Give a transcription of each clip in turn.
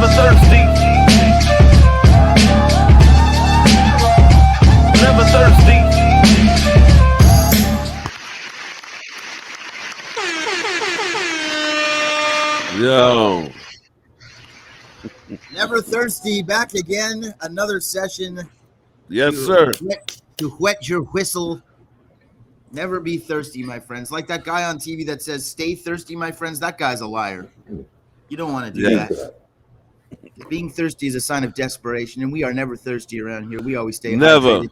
Never thirsty. Never thirsty. Yo. Never Thirsty, back again. Another session. Yes, sir. To whet your whistle. Never be thirsty, my friends. Like that guy on TV that says, "Stay thirsty, my friends." That guy's a liar. You don't want to do that. Being thirsty is a sign of desperation, and we are never thirsty around here. We always stay hydrated.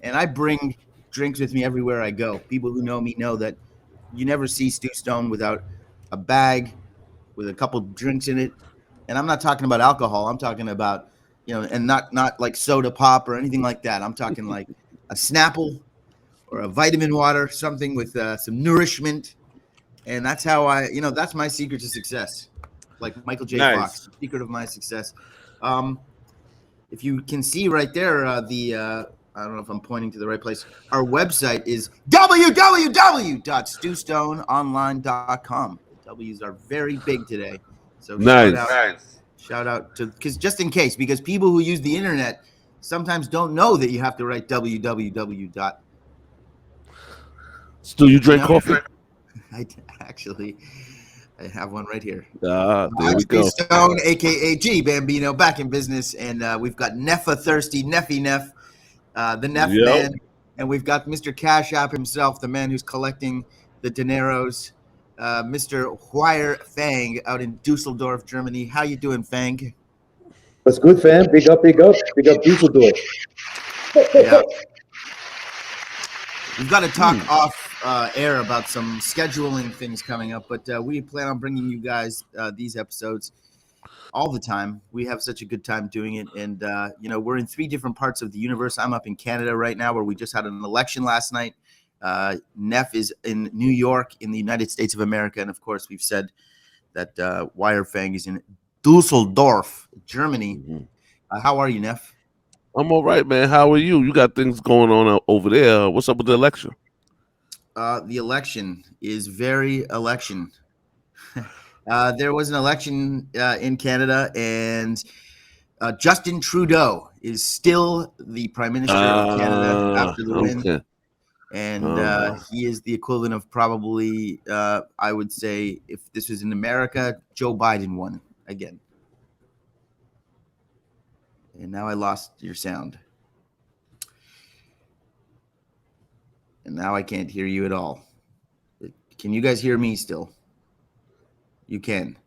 And I bring drinks with me everywhere I go. People who know me know that you never see Stu Stone without a bag with a couple drinks in it. And I'm not talking about alcohol. I'm talking about, and not like soda pop or anything like that. I'm talking like a Snapple or a vitamin water, something with some nourishment. And that's how that's my secret to success. Like Michael J. Fox, secret of my success. If you can see right there, I don't know if I'm pointing to the right place. Our website is www.stustoneonline.com. The W's are very big today. So shout out to, because just in case, because people who use the internet sometimes don't know that you have to write www. Stu, you drink coffee? I have one right here. There we go. Stone, aka G Bambino, back in business, and we've got NVRThirsty, Neffy Neff, the Neff man, and we've got Mr. CashApp himself, the man who's collecting the dineros. Mr. WireFang out in Dusseldorf, Germany. How you doing, Fang? What's good, fam? Big up Dusseldorf. Yeah. We've got to talk off air about some scheduling things coming up, but we plan on bringing you guys these episodes all the time. We have such a good time doing it, and we're in 3 different parts of the universe. I'm up in Canada right now, where we just had an election last night. Neff is in New York in the United States of America. And of course, we've said that WireFang is in Dusseldorf, Germany. Mm-hmm. How are you, Neff? I'm all right, man. How are you? You got things going on over there. What's up with the election? The election is very election. There was an election in Canada, and Justin Trudeau is still the Prime Minister of Canada after the win. And he is the equivalent of probably, I would say, if this was in America, Joe Biden won again. And now I lost your sound. And now I can't hear you at all. Can you guys hear me still? You can,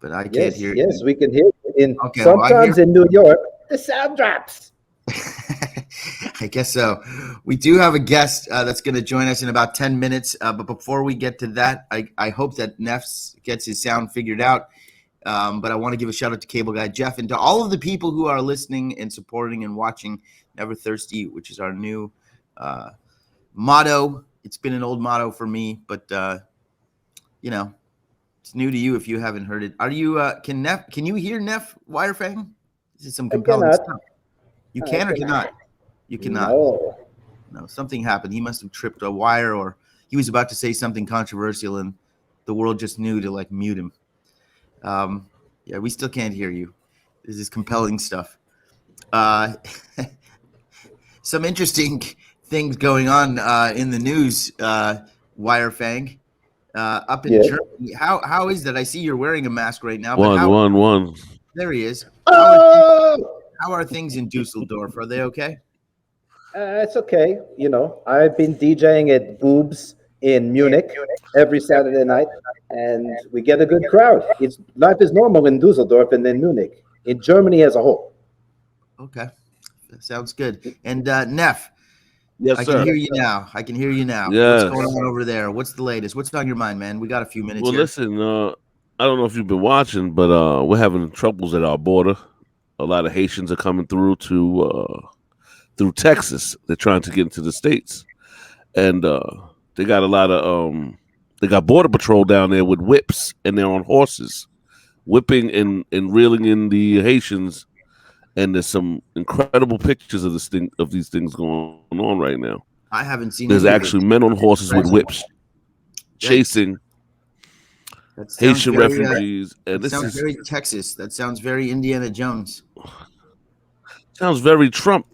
but I can't hear you. Yes, we can hear you. Sometimes in New York, the sound drops. I guess so. We do have a guest that's going to join us in about 10 minutes. But before we get to that, I hope that Neff gets his sound figured out. But I want to give a shout out to Cable Guy Jeff and to all of the people who are listening and supporting and watching Never Thirsty, which is our new motto. It's been an old motto for me, but it's new to you if you haven't heard it. Are you can you hear Neff WireFang? This is some compelling stuff. You can or cannot? You cannot. No, something happened. He must have tripped a wire, or he was about to say something controversial, and the world just knew to mute him. Yeah, we still can't hear you. This is compelling stuff. Some interesting things going on in the news. WireFang up in Germany. How is that? I see you're wearing a mask right now. One. There he is. How are things in Dusseldorf? Are they okay? It's okay. I've been DJing at Boobs in Munich every Saturday night, and we get a good crowd. Life is normal in Dusseldorf and in Munich, in Germany as a whole. Okay, that sounds good. And Neff, yes, I sir. can hear you now. Yes. What's going on over there? What's the latest? What's on your mind, man? We got a few minutes. Well, listen, I don't know if you've been watching, but we're having troubles at our border. A lot of Haitians are coming through through Texas. They're trying to get into the States, and they got a lot of they got border patrol down there with whips, and they're on horses, whipping and reeling in the Haitians. And there's some incredible pictures of these things going on right now. I haven't seen. There's actually men on horses with whips chasing That sounds Haitian very, refugees, and that this sounds is very Texas. That sounds very Indiana Jones. sounds very Trump.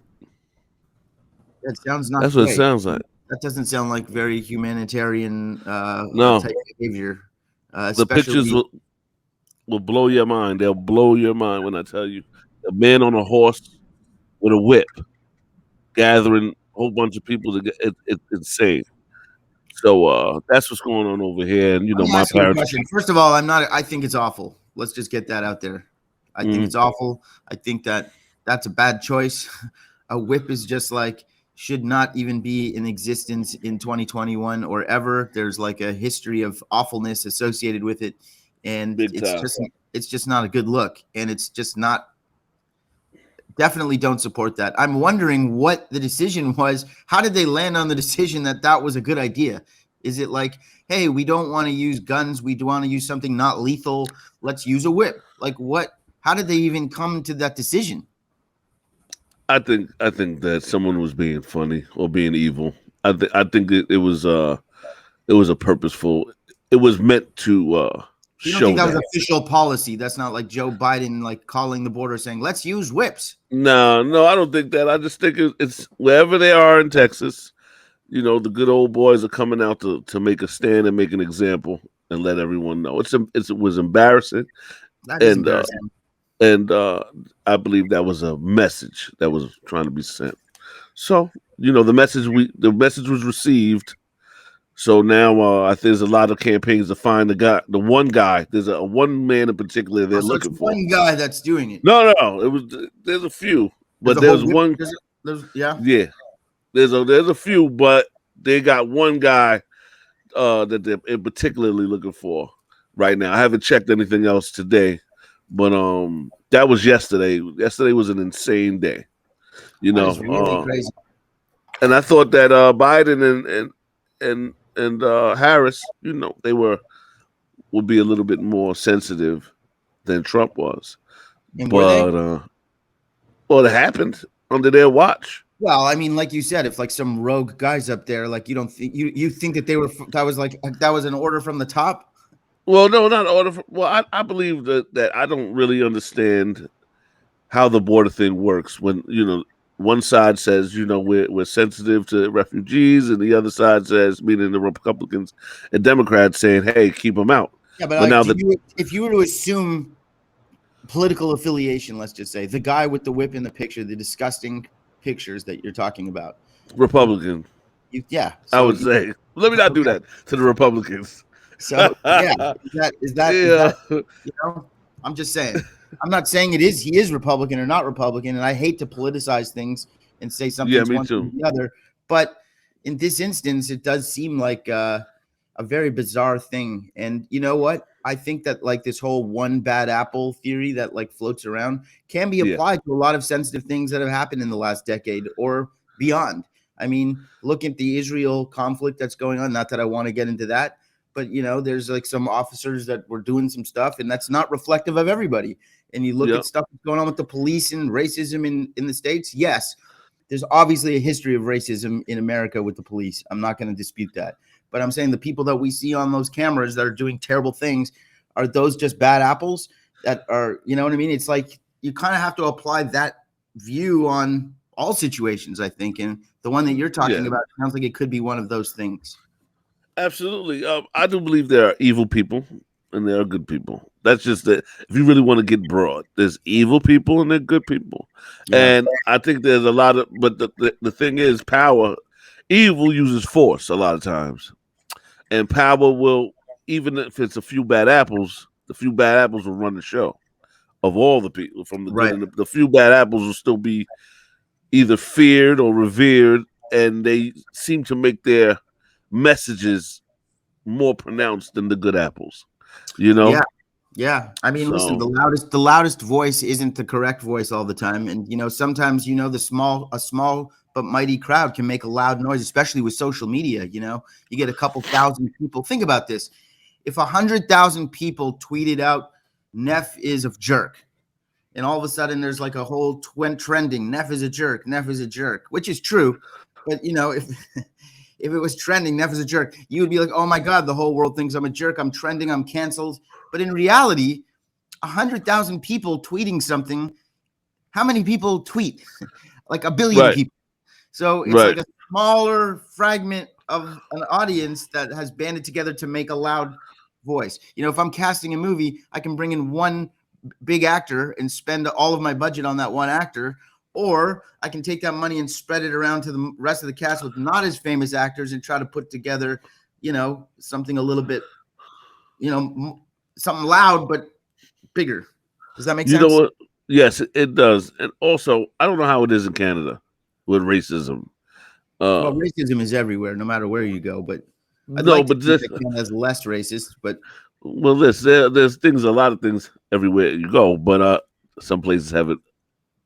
That sounds not That's what it great. sounds like. That doesn't sound like very humanitarian No, type behavior, the pictures especially. will blow your mind. They'll blow your mind when I tell you a man on a horse with a whip gathering a whole bunch of people. It's insane. So that's what's going on over here. And Let me my ask you a parents. question. First of all, I'm not. I think it's awful. Let's just get that out there. I think Mhm. it's awful. I think that that's a bad choice. A whip is just like should not even be in existence in 2021 or ever. There's like a history of awfulness associated with it, and Big time. it's just not a good look, and it's just not. Definitely don't support that. I'm wondering what the decision was. How did they land on the decision that that was a good idea? Is it like, hey, we don't want to use guns. We do want to use something not lethal. Let's use a whip. Like what? How did they even come to that decision? I think that someone was being funny or being evil. I think it was a purposeful. It was meant to You don't think show that was that. official policy? That's not like Joe Biden like calling the border saying, let's use whips. No, I don't think that. I just think it's wherever they are in Texas. The good old boys are coming out to make a stand and make an example and let everyone know. It was embarrassing, That is and embarrassing. I believe that was a message that was trying to be sent. So the message was received. So now I think there's a lot of campaigns to find the one guy. There's a one man in particular they're So it's looking for. one guy that's doing it. No, there's a few, There's but a whole there's whip. one. Yeah. Yeah, there's a few, but they got one guy that they're particularly looking for right now. I haven't checked anything else today, but that was yesterday. Yesterday was an insane day, That is really crazy. and I thought that Biden and Harris, they would be a little bit more sensitive than Trump was, And were they? but well, it happened under their watch. Well, I mean, like you said, if like some rogue guys up there, like you don't think you think that that was an order from the top. Well, no, not order. I believe that I don't really understand how the border thing works when one side says we're sensitive to refugees and the other side says, meaning the Republicans and Democrats, saying, hey, keep them out. Yeah, but But like, now if you were to assume political affiliation, let's just say the guy with the whip in the picture, the disgusting pictures that you're talking about, Republican, yeah, I would say, let me not do that to the Republicans. So yeah, is that Yeah, I'm just saying. I'm not saying he is Republican or not Republican, and I hate to politicize things and say yeah, something's me one too. thing or the other. But in this instance, it does seem like a very bizarre thing. And you know what? I think that like this whole one bad apple theory that like floats around can be Yeah. applied to a lot of sensitive things that have happened in the last decade or beyond. I mean, look at the Israel conflict that's going on. Not that I want to get into that, but there's like some officers that were doing some stuff, and that's not reflective of everybody. And you look Yep. at stuff that's going on with the police and racism in the States. Yes, there's obviously a history of racism in America with the police. I'm not going to dispute that. But I'm saying the people that we see on those cameras that are doing terrible things, are those just bad apples that are, you know what I mean? It's like you kind of have to apply that view on all situations, I think. And the one that you're talking about sounds like it could be one of those things. Absolutely. I do believe there are evil people and there are good people. That's just that. If you really want to get broad, there's evil people and there are good people. Yeah. And I think there's a lot of, but the thing is, power, evil uses force a lot of times. And power will, even if it's a few bad apples, the few bad apples will run the show of all the people from the Right. good. And the few bad apples will still be either feared or revered. And they seem to make their messages more pronounced than the good apples, Yeah. I mean, listen, So the loudest voice isn't the correct voice all the time. And sometimes a small but mighty crowd can make a loud noise, especially with social media. You get a couple thousand people. Think about this. If 100,000 people tweeted out Neff is a jerk, and all of a sudden there's like a whole trending Neff is a jerk, which is true. But if if it was trending, Neff is a jerk, you would be like, oh my God, the whole world thinks I'm a jerk. I'm trending. I'm canceled. But in reality, 100,000 people tweeting something. How many people tweet? Like a billion people. So it's like a smaller fragment of an audience that has banded together to make a loud voice. You know, if I'm casting a movie, I can bring in one big actor and spend all of my budget on that one actor, or I can take that money and spread it around to the rest of the cast with not as famous actors and try to put together, you know, something a little bit, you know, something loud but bigger. Does that make sense? You know what? Yes, it does. And also, I don't know how it is in Canada with racism. Well, racism is everywhere, no matter where you go. But I'd no, like to but think this that Canada's less racist. But well, there's things, a lot of things everywhere you go, but some places have it,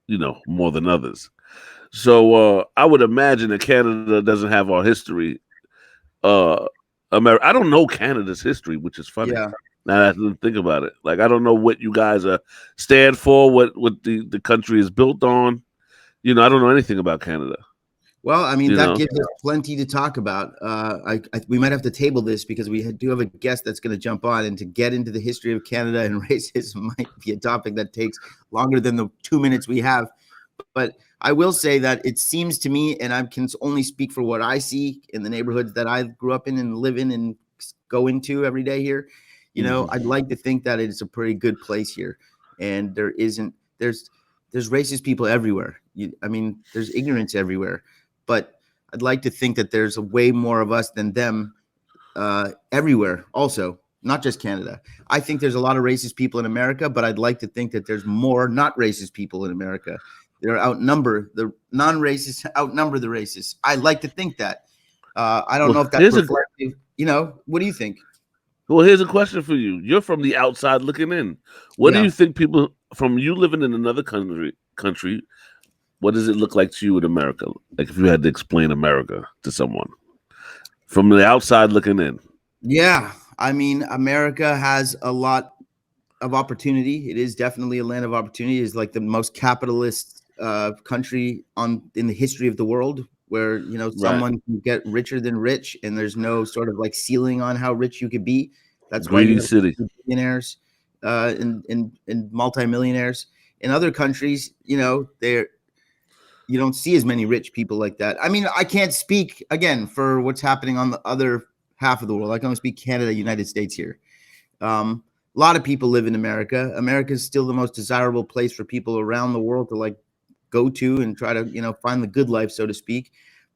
you know, more than others. So I would imagine that Canada doesn't have our history. America, I don't know Canada's history, which is funny. yeah. Now I have to think about it. Like I don't know what you guys stand for, what the country is built on. You know, I don't know anything about Canada. Well, I mean, You that know? gives us plenty to talk about. We might have to table this because we do have a guest that's going to jump on, and to get into the history of Canada and racism might be a topic that takes longer than the 2 minutes we have. But I will say that it seems to me, and I can only speak for what I see in the neighborhoods that I grew up in and live in and go into every day here. You know, I'd like to think that it's a pretty good place here, and there's racist people everywhere. I mean, there's ignorance everywhere, but I'd like to think that there's a way more of us than them everywhere. Also, not just Canada. I think there's a lot of racist people in America, but I'd like to think that there's more not racist people in America. They're the non-racists outnumber the racists. I like to think that. I don't know if that's reflective. You know, what do you think? Well, here's a question for you. You're from the outside looking in. What do you think people from you living in another country, what does it look like to you in America? Like if you had to explain America to someone from the outside looking in. Yeah. I mean, America has a lot of opportunity. It is definitely a land of opportunity. It's like the most capitalist country in the history of the world, where, you know, someone can get richer than rich, and there's no sort of like ceiling on how rich you could be. That's why you have city billionaires and multimillionaires. In other countries, you know, you don't see as many rich people like that. I mean, I can't speak again for what's happening on the other half of the world. I can only speak Canada, United States here. A lot of people live in America. America is still the most desirable place for people around the world to like go to and try to, you know, find the good life, so to speak.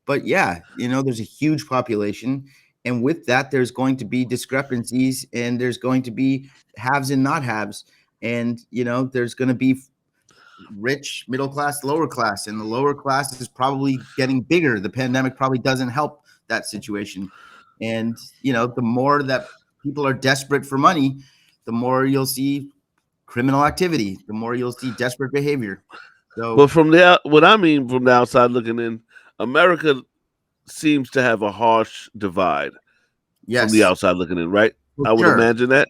But yeah, you know, there's a huge population. And with that, there's going to be discrepancies, and there's going to be haves and not haves. And, you know, there's going to be rich, middle class, lower class, and the lower class is probably getting bigger. The pandemic probably doesn't help that situation. And, you know, the more that people are desperate for money, the more you'll see criminal activity, the more you'll see desperate behavior. So, but from the outside looking in, America seems to have a harsh divide. yes, from the outside looking in, right? I would imagine that.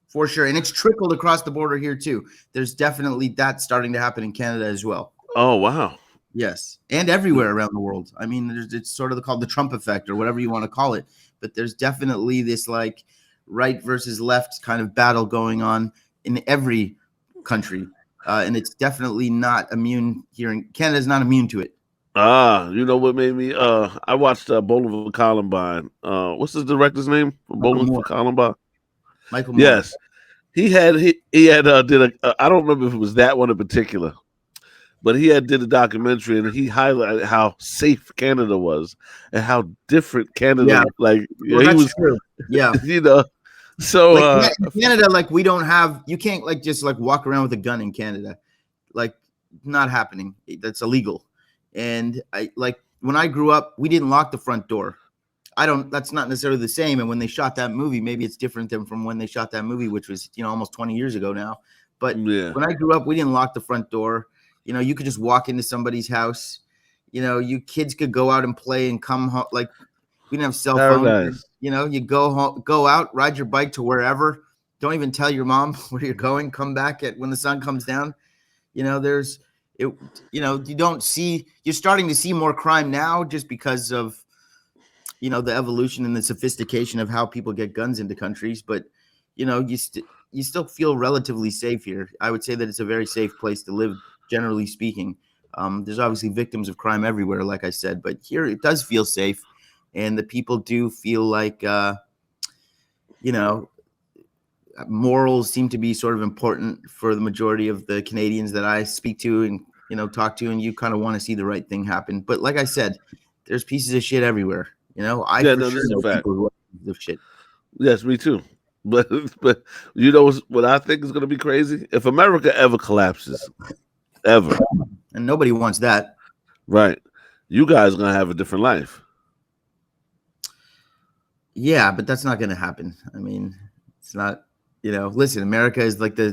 For sure. And it's trickled across the border here too. There's definitely that starting to happen in Canada as well. Oh, wow. Yes. And everywhere around the world. I mean, it's sort of called the Trump effect or whatever you want to call it. But there's definitely this like right versus left kind of battle going on in every country. And it's definitely not immune here in Canada's not immune to it. You know what made me? I watched Bowling for Columbine. What's the director's name for Bowling for Columbine? Michael Moore. Yes, he had did a. I don't remember if it was that one in particular, but he did a documentary and he highlighted how safe Canada was and how different Canada. Like he was. True. Yeah, you know. So like, in Canada, like you can't like just like walk around with a gun in Canada, like not happening. That's illegal. And I like when I grew up, we didn't lock the front door. That's not necessarily the same. And when they shot that movie, maybe it's different than from when they shot that movie, which was, you know, almost 20 years ago now. But when I grew up, we didn't lock the front door. You know, you could just walk into somebody's house. You know, you kids could go out and play and come home. Like we didn't have cell phones. You know, you go home, go out, ride your bike to wherever. Don't even tell your mom where you're going. Come back when the sun comes down. You know, you're starting to see more crime now just because of the evolution and the sophistication of how people get guns into countries, but you still feel relatively safe here. I would say that it's a very safe place to live, generally speaking. There's obviously victims of crime everywhere, like I said, but here it does feel safe, and the people do feel like morals seem to be sort of important for the majority of the Canadians that I speak to and talk to, and you kind of want to see the right thing happen. But like I said, there's pieces of shit everywhere. I Yeah, for no, sure this is a know fact. people who are pieces of shit. Yes, me too. But you know what I think is going to be crazy? If America ever collapses, ever, And nobody wants that. right? You guys are going to have a different life. Yeah, but that's not going to happen. I mean, it's not. Listen, America is like the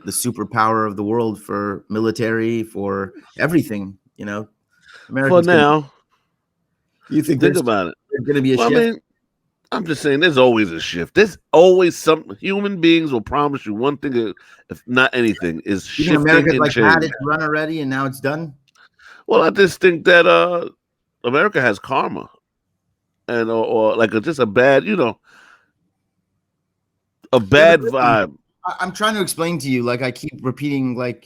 superpower of the world for military, for everything. For America's going to. now, You think think there's about it. going to be a Well, I shift? mean, I'm just saying, there's always a shift. There's always some human beings will promise you one thing, if not anything, is You think shifting America's and like had change. its run already and now it's done? Well, I just think that America has karma, and or like just a bad, a Yeah, but bad listen, vibe. I'm trying to explain to you, like I keep repeating, like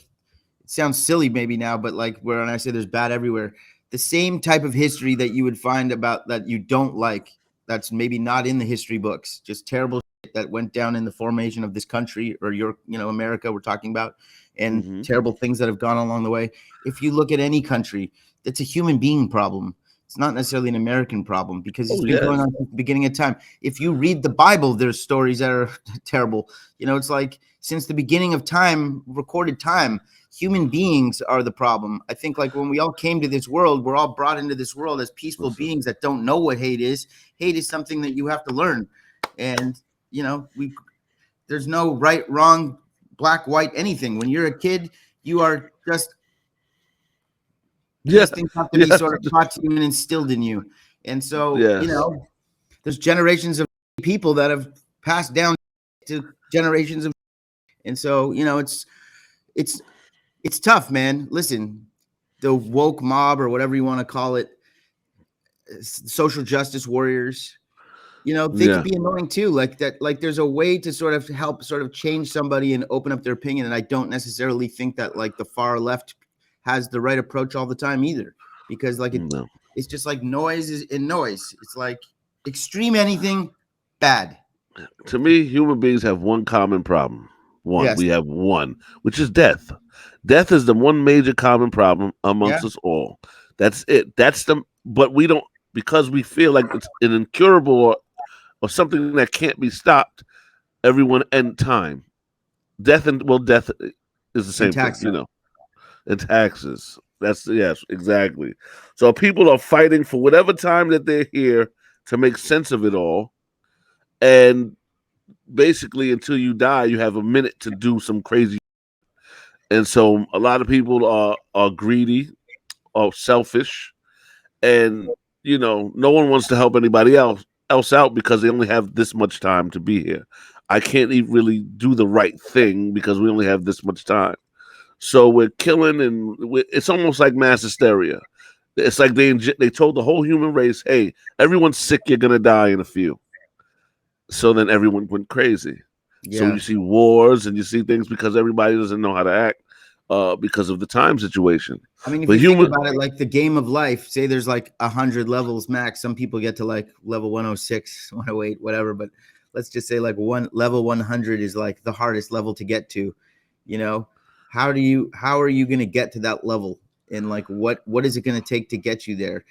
it sounds silly maybe now, but like when I say there's bad everywhere, the same type of history that you would find about that you don't like, that's maybe not in the history books, just terrible shit that went down in the formation of this country or America we're talking about, and Hmm. terrible things that have gone along the way. If you look at any country, it's a human being problem. It's not necessarily an American problem because it's Oh been yes, going on since the beginning of time. If you read the Bible, there's stories that are terrible. It's like since the beginning of time, recorded time, human beings are the problem. I think like when we all came to this world, we're all brought into this world as peaceful beings that don't know what hate is. Hate is something that you have to learn. And, there's no right, wrong, black, white, anything. When you're a kid, you are just, yeah, these things have to be yeah, sort of taught to you and instilled in you. And so, yes. there's generations of people that have passed down to generations of, and so, it's tough, man. Listen, the woke mob or whatever you want to call it, social justice warriors, they Yeah. could be annoying too. Like that, like there's a way to sort of help sort of change somebody and open up their opinion. And I don't necessarily think that like the far left has the right approach all the time either, because like No. it's just like noise is in noise. It's like extreme anything bad. To me, human beings have one common problem. One, Yes. we have one, which is death. Death is the one major common problem Yeah. amongst us all. That's it. But we don't, because we feel like it's an incurable or something that can't be stopped. Everyone end time. Death is the And same thing, taxes. And taxes. Yes, exactly. So people are fighting for whatever time that they're here to make sense of it all. And basically until you die, you have a minute to do some crazy. And so a lot of people are greedy or selfish, and no one wants to help anybody else out because they only have this much time to be here. I can't even really do the right thing because we only have this much time. So we're killing, and it's almost like mass hysteria. It's like they told the whole human race, "Hey, everyone's sick. You're gonna die in a few." So then everyone went crazy. So Yeah. you see wars and you see things because everybody doesn't know how to act because of the time situation. I mean, if But you think human, about it, like the game of life, say there's like 100 levels max. Some people get to like level 106, 108, whatever. But let's just say like level 100 is like the hardest level to get to. How are you going to get to that level? And like, what is it going to take to get you there?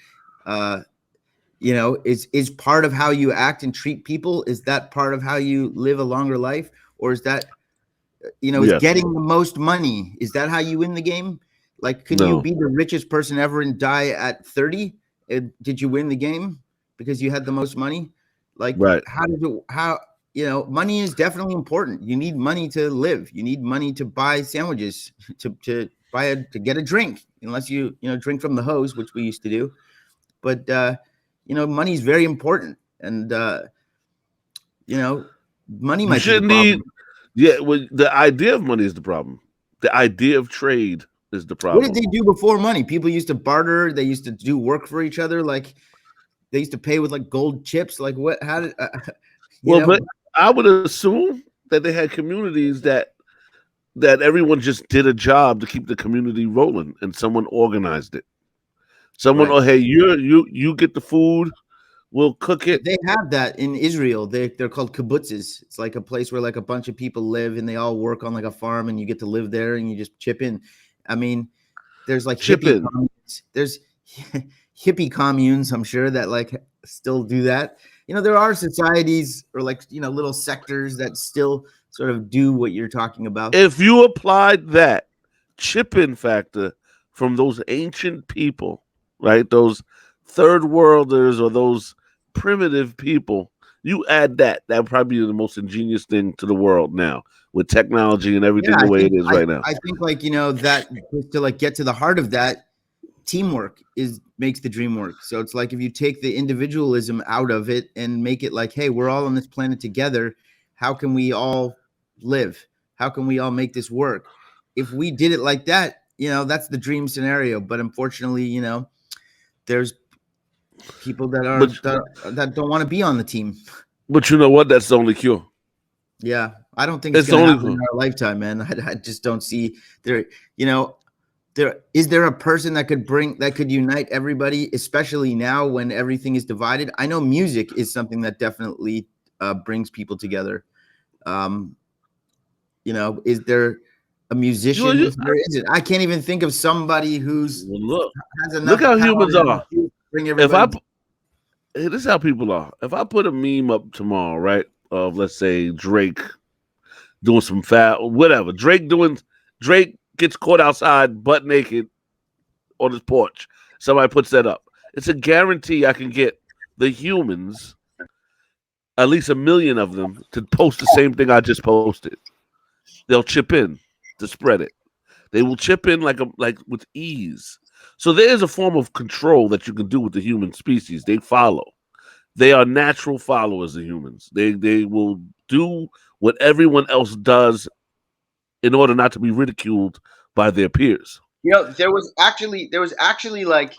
Is part of how you act and treat people, is that part of how you live a longer life? Or is that, is yes, getting the most money, is that how you win the game? Like, can you no, be the richest person ever and die at 30? Did you win the game because you had the most money? Like, right, money is definitely important. You need money to live. You need money to buy sandwiches, to get a drink, unless you drink from the hose, which we used to do. But money is very important, and money you might be the shouldn't need. problem. Yeah, well, the idea of money is the problem. The idea of trade is the What did problem. they do before money? People used to barter. They used to do work for each other. Like, they used to pay with like gold chips. Like what? How did But I would assume that they had communities that everyone just did a job to keep the community rolling, and someone organized it. Someone, Right. oh hey, you get the food, we'll cook it. They have that in Israel. They're called kibbutzes. It's like a place where like a bunch of people live and they all work on like a farm, and you get to live there and you just chip in. I mean, there's like Chip hippie in. communes. There's hippie communes, I'm sure, that like still do that. There are societies or like little sectors that still sort of do what you're talking about. If you applied that chip in factor from those ancient people, right? Those third worlders or those primitive people, you add that would probably be the most ingenious thing to the world now with technology and everything the way it is right now. I think like that just to like get to the heart of that, teamwork makes the dream work. So it's like if you take the individualism out of it and make it like, hey, we're all on this planet together. How can we all live? How can we all make this work? If we did it like that, that's the dream scenario. But unfortunately, there's people that don't want to be on the team. But you know what? That's the only cure. Yeah, I don't think it's going to happen in our lifetime, man. I just don't see there. Is there a person that could unite everybody, especially now when everything is divided? I know music is something that definitely brings people together. Is there a musician? There isn't. I can't even think of somebody who's has enough. Look how humans are. Bring everybody. This is how people are. If I put a meme up tomorrow, right, of let's say Drake doing some whatever, Drake gets caught outside butt naked on his porch. Somebody puts that up. It's a guarantee I can get the humans, at least 1 million of them, to post the same thing I just posted. They'll chip in to spread it. They will chip in like with ease. So there is a form of control that you can do with the human species. They follow. They are natural followers of humans. They will do what everyone else does in order not to be ridiculed by their peers. There was actually like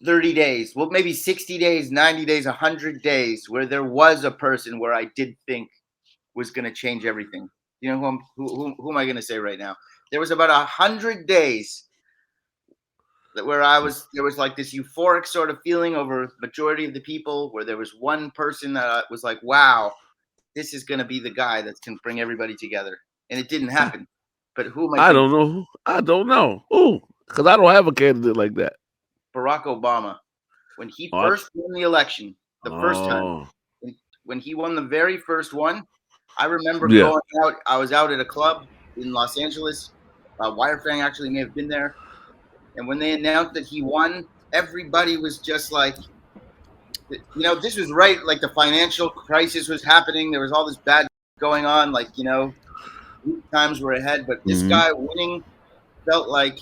30 days, well, maybe 60 days, 90 days, 100 days where there was a person where I did think was going to change everything. Who am I going to say right now? There was about 100 days where there was like this euphoric sort of feeling over the majority of the people, where there was one person that was like, wow, this is going to be the guy that can bring everybody together. And it didn't happen. But who am I? I don't know. I don't know. Ooh, because I don't have a candidate like that. Barack Obama, when he first won the election, the first time, when he won the very first one, I remember going out. I was out at a club in Los Angeles. WireFang actually may have been there. And when they announced that he won, everybody was just like, this was right. Like the financial crisis was happening. There was all this bad going on. Like, times were ahead. But this guy winning felt like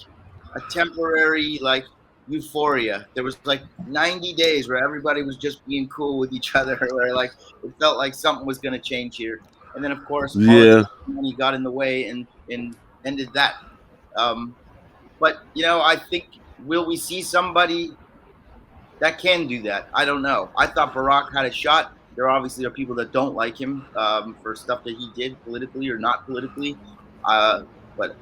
a temporary, like, euphoria. There was like 90 days where everybody was just being cool with each other, where like it felt like something was going to change here. And then, of course, money got in the way and ended that. But, I think, will we see somebody that can do that? I don't know. I thought Barack had a shot. There obviously are people that don't like him for stuff that he did politically or not politically. But,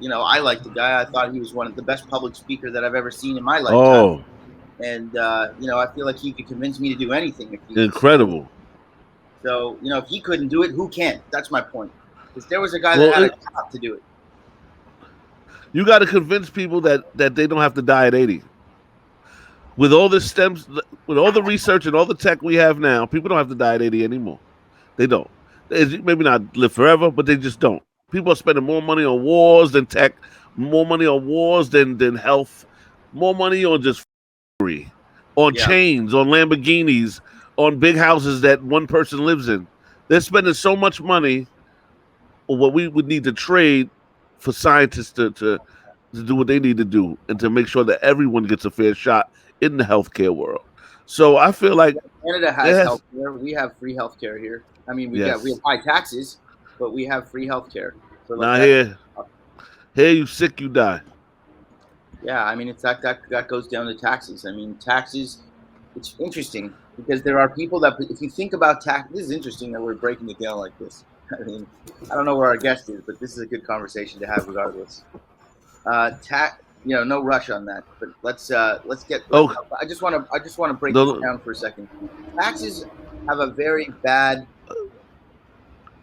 I like the guy. I thought he was one of the best public speakers that I've ever seen in my lifetime. Oh. And, I feel like he could convince me to do anything. Incredible. So, if he couldn't do it, who can? That's my point. Because there was a guy that had a shot to do it. You got to convince people that they don't have to die at 80. With all the with all the research and all the tech we have now, people don't have to die at 80 anymore. They don't. Maybe not live forever, but they just don't. People are spending more money on wars than tech, more money on wars than health, more money on just on chains, on Lamborghinis, on big houses that one person lives in. They're spending so much money on what we would need to trade for scientists to do what they need to do and to make sure that everyone gets a fair shot in the healthcare world. So I feel like Canada has healthcare. We have free healthcare here. I mean, we have high taxes, but we have free healthcare. So now here you sick, you die. Yeah, I mean, it's that goes down to taxes. I mean, taxes. It's interesting because there are people that, if you think about tax, this is interesting that we're breaking it down like this. I mean, I don't know where our guest is, but this is a good conversation to have regardless. No rush on that, but let's get. Oh, I just want to break this no, down for a second. Taxes have a very bad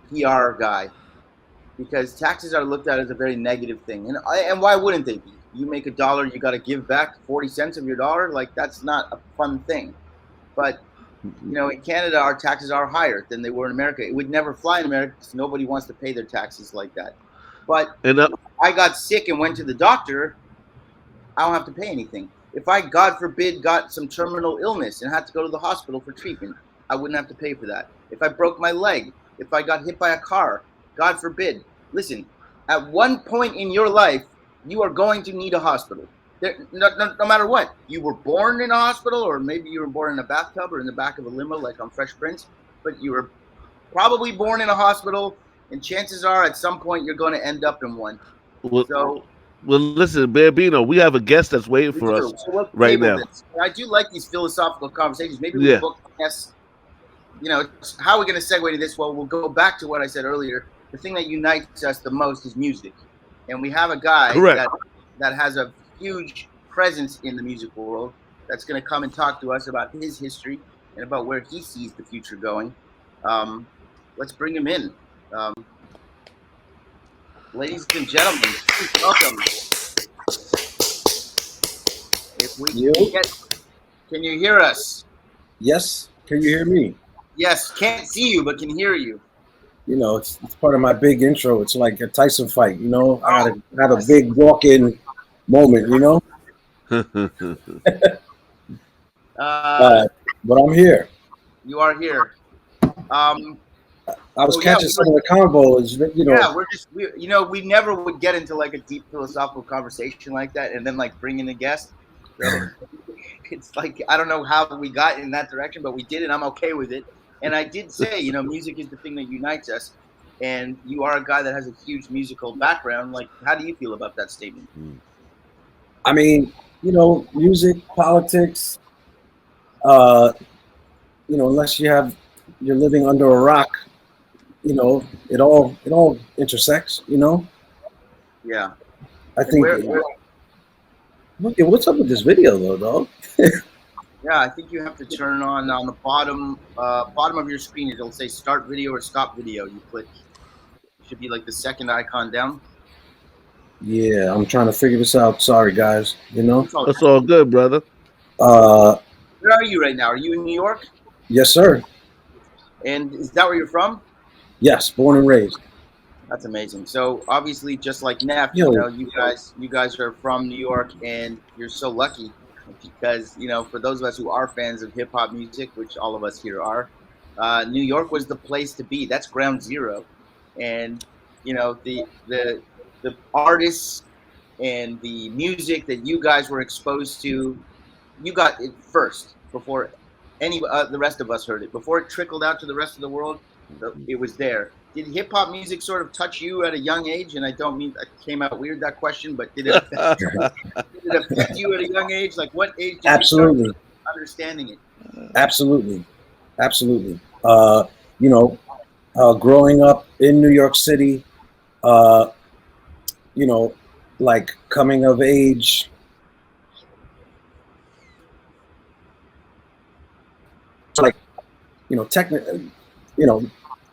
PR guy because taxes are looked at as a very negative thing, and why wouldn't they be? You make $1, you got to give back 40 cents of your dollar. Like that's not a fun thing. But in Canada, our taxes are higher than they were in America. It would never fly in America because nobody wants to pay their taxes like that. But and if I got sick and went to the doctor, I don't have to pay anything. If I, God forbid, got some terminal illness and had to go to the hospital for treatment, I wouldn't have to pay for that. If I broke my leg, if I got hit by a car, God forbid. Listen, at one point in your life, you are going to need a hospital. No matter what. You were born in a hospital, or maybe you were born in a bathtub or in the back of a limo like on Fresh Prince, but you were probably born in a hospital, and chances are at some point you're going to end up in one. well, So listen, Bambino, we have a guest that's waiting we for do. us So we'll right table now. this. I do like these philosophical conversations. Maybe we Yeah, book guests. How are we going to segue to this? Well, we'll go back to what I said earlier. The thing that unites us the most is music, and we have a guy correct. that has a huge presence in the music world that's going to come and talk to us about his history and about where he sees the future going. Let's bring him in. Um, Ladies and gentlemen, please welcome. If we You? can you hear us? Yes. Can you hear me? Yes, can't see you, but can hear you. It's part of my big intro. It's like a Tyson fight. I gotta have a Yes. big walk-in moment. But I'm here. You are here. I was catching some of the convos. Yeah, we never would get into like a deep philosophical conversation like that, and then like bring in a guest. So it's like I don't know how we got in that direction, but we did, and I'm okay with it. And I did say, music is the thing that unites us, and you are a guy that has a huge musical background. Like, how do you feel about that statement? I mean, music, politics. Unless you're living under a rock, it all intersects. Yeah. I think. What's up with this video though, dog? Yeah, I think you have to turn on the bottom of your screen. It'll say start video or stop video. You click. It should be like the second icon down. Yeah, I'm trying to figure this out. Sorry, guys. That's all good, brother. Where are you right now? Are you in New York? Yes, sir. And is that where you're from? Yes, born and raised. That's amazing. So obviously, just like Neff, Yo. you guys are from New York, and you're so lucky because for those of us who are fans of hip hop music, which all of us here are, New York was the place to be. That's ground zero, and the artists and the music that you guys were exposed to, you got it first before any the rest of us heard it. Before it trickled out to the rest of the world, it was there. Did hip hop music sort of touch you at a young age? And I don't mean that came out weird, that question, but did it affect you at a young age? Like what age did Absolutely. you start understanding it? Absolutely. Growing up in New York City, like coming of age. Like, technically,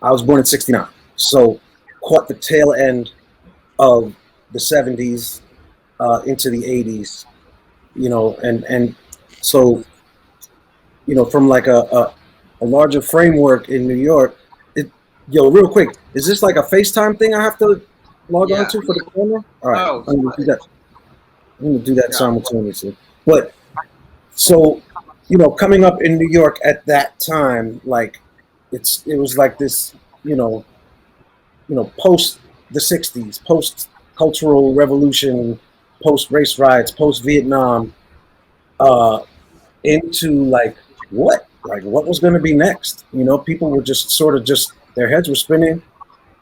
I was born in '69, so caught the tail end of the '70s into the '80s, and so, from like a larger framework in New York. Real quick, is this like a FaceTime thing I have to log on to for the camera? All right, Oh, I'm gonna do that simultaneously. But so, coming up in New York at that time, like it was like this, post the '60s, post cultural revolution, post race riots, post Vietnam, into like what was going to be next. People were just sort of their heads were spinning.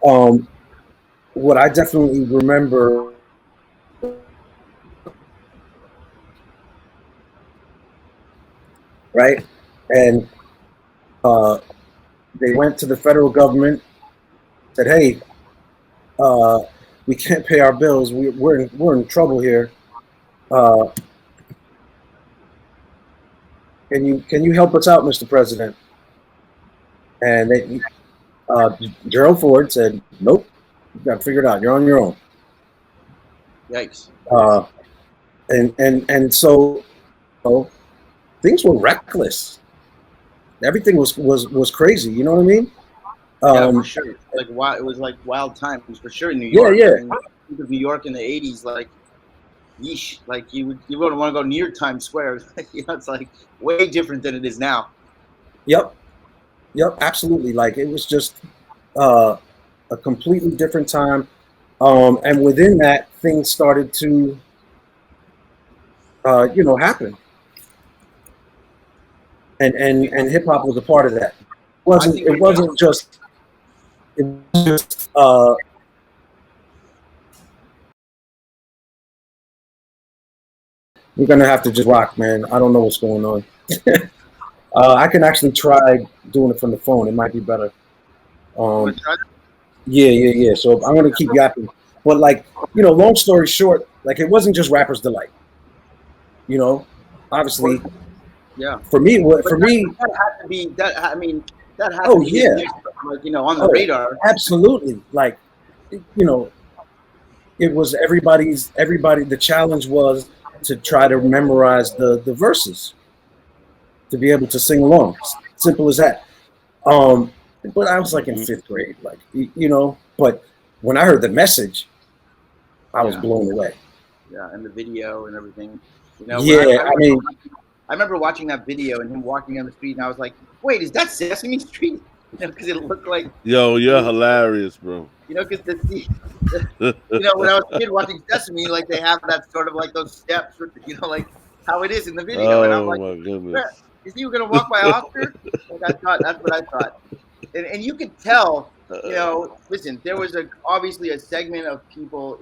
What I definitely remember right? And they went to the federal government, said, "Hey, we can't pay our bills. We're in trouble here. Uh, can you help us out, Mr. President?" And Gerald Ford said, "Nope, you got to figure it out. You're on your own." Yikes. And so, you know, things were reckless. Everything was crazy. You know what I mean? Yeah, for sure. Like it was like wild times for sure in New Yeah, York. yeah. I mean, think of New York in the '80s, like yeesh, like you wouldn't want to go near Times Square. You know, it's like way different than it is now. Yep, absolutely. Like it was just a completely different time. And within that, things started to, happen. And hip hop was a part of that. It wasn't just we're gonna have to just rock, man. I don't know what's going on. I can actually try doing it from the phone. It might be better. Yeah. So I'm gonna keep yapping. But long story short, like it wasn't just Rapper's Delight. Obviously, yeah. For me, that had to be that. I mean, that had to be like on the radar. Absolutely, like it was everybody. The challenge was to try to memorize the verses, to be able to sing along. Simple as that. But I was like in fifth grade, But when I heard the message, I was blown away. Yeah, and the video and everything. I remember watching that video and him walking down the street, and I was like, "Wait, is that Sesame Street?" Because it looked like. Yo, you're hilarious, bro. Because when I was a kid watching Sesame, like they have that sort of like those steps, with, like how it is in the video, and I'm like, my goodness. "Is he gonna walk by Oscar?" Like that's what I thought, and you could tell. Listen, there was obviously a segment of people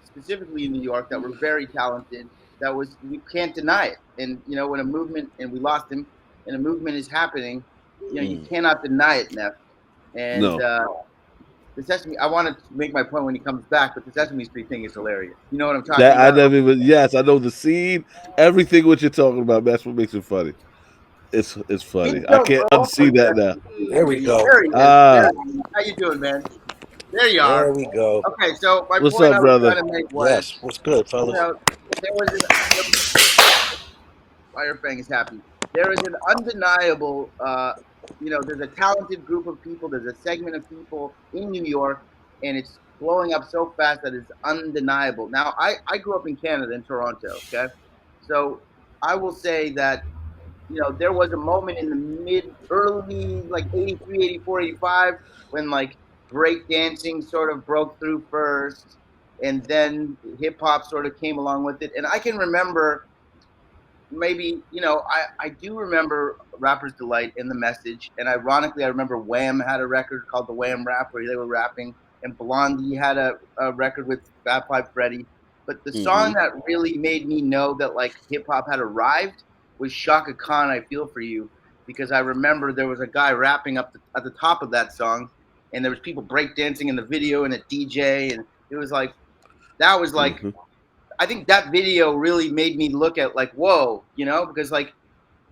specifically in New York that were very talented. You can't deny it. And when a movement, and we lost him, and a movement is happening, you cannot deny it, Neff. And the Sesame, I want to make my point when he comes back, but the Sesame Street thing is hilarious. You know what I'm talking about? I never even. Yes, I know the scene, everything what you're talking about. That's what makes it funny. It's funny. I can't unsee that now. There we go. How you doing, man? There you are. There we go. Okay, so my What's point up, I was brother? trying to make was, Yes, what's good, fellas? There was WireFang is happy. There is an undeniable, there's a talented group of people. There's a segment of people in New York, and it's blowing up so fast that it's undeniable. Now, I grew up in Canada, in Toronto. Okay, so I will say that there was a moment in the early, like 83, 84, 85, when like break dancing sort of broke through first, and then hip hop sort of came along with it. And I can remember maybe, I do remember Rapper's Delight and The Message. And ironically, I remember Wham had a record called The Wham Rap where they were rapping, and Blondie had a record with Fab Five Freddy. But the song that really made me know that like hip hop had arrived was Shaka Khan, I Feel For You, because I remember there was a guy rapping at the top of that song, and there was people breakdancing in the video and a DJ, and it was like, that was like, I think that video really made me look at like, whoa, because like,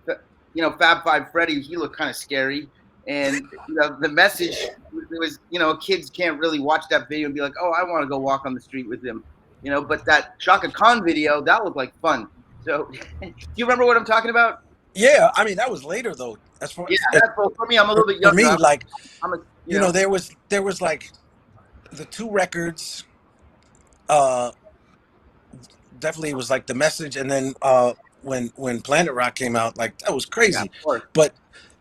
Fab Five Freddy, he looked kind of scary. And the message was, kids can't really watch that video and be like, oh, I want to go walk on the street with him, but that Shaka Khan video, that looked like fun. So do you remember what I'm talking about? Yeah, I mean that was later though. As far for me, I'm a little bit younger. For me, like there was like the two records. Definitely, it was like The Message, and then when Planet Rock came out, like that was crazy. Yeah, but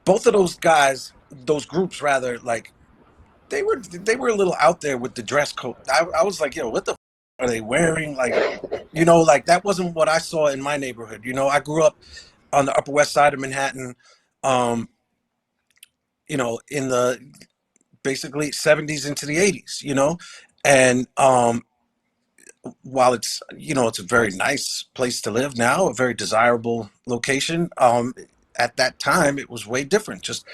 both of those guys, those groups rather, like they were a little out there with the dress code. I was like, what the are they wearing? Like, like that wasn't what I saw in my neighborhood. I grew up on the Upper West Side of Manhattan, in the basically 70s into the 80s, and while it's it's a very nice place to live now, a very desirable location, at that time it was way different. Just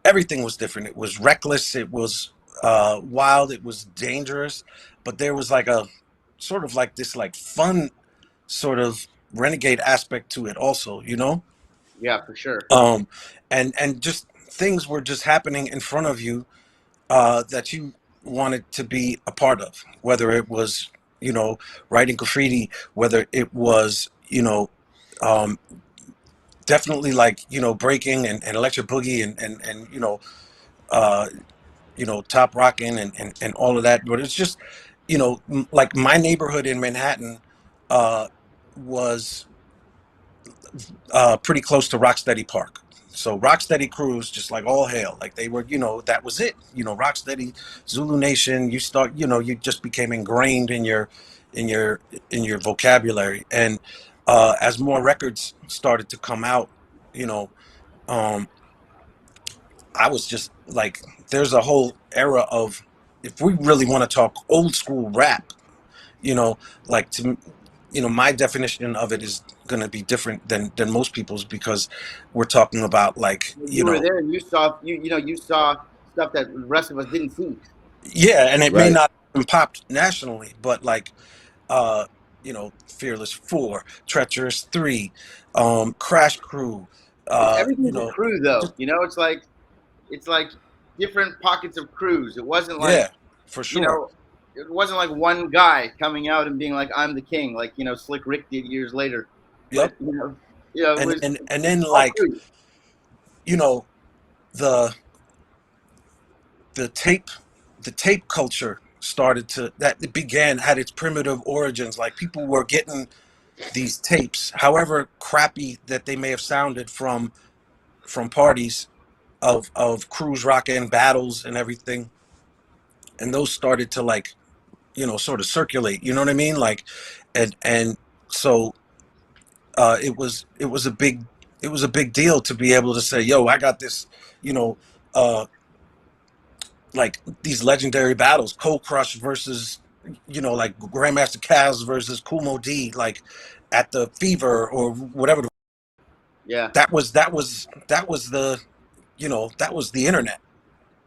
everything was different. It was reckless. It was wild. It was dangerous. But there was like a sort of like this like fun sort of renegade aspect to it also, you know. Yeah, for sure. And just things were just happening in front of you that you wanted to be a part of, whether it was, you know, writing graffiti, whether it was, you know, um, definitely like, you know, breaking and electric boogie and uh, top rocking and all of that. But it's just, you know, like my neighborhood in Manhattan was pretty close to Rocksteady Park. So Rocksteady crews, just like all hail, like they were, you know, that was it. You know, Rocksteady, Zulu Nation. You start, you know, you just became ingrained in in your your vocabulary. And as more records started to come out, you know, um, I was just like, there's a whole era of, if we really want to talk old school rap, you know, like to, you know, my definition of it is going to be different than most people's, because we're talking about like, you You were know, there and you saw you saw stuff that the rest of us didn't see. yeah, and it may Right. not have been popped nationally, but like, uh, you know, Fearless 4, Treacherous 3, Crash Crew, you Everything's a know, crew though. just, You know, it's like different pockets of crews. It wasn't like, yeah, for you sure. know, it wasn't like one guy coming out and being like, I'm the king, like, you know, Slick Rick did years later. Yep. But it And was and then all like, crews. you know, the the tape the tape culture started to, that it began, had its primitive origins. Like people were getting these tapes, however crappy that they may have sounded, from parties of cruise rocking battles and everything, and those started to like, you know, sort of circulate, you know what I mean, like, and so it was a big deal to be able to say, yo, I got this, you know, uh like these legendary battles, Cold Crush versus, you know, like Grandmaster Caz versus Kumo D, like at the Fever or whatever. Yeah. That was the, you know, that was the internet.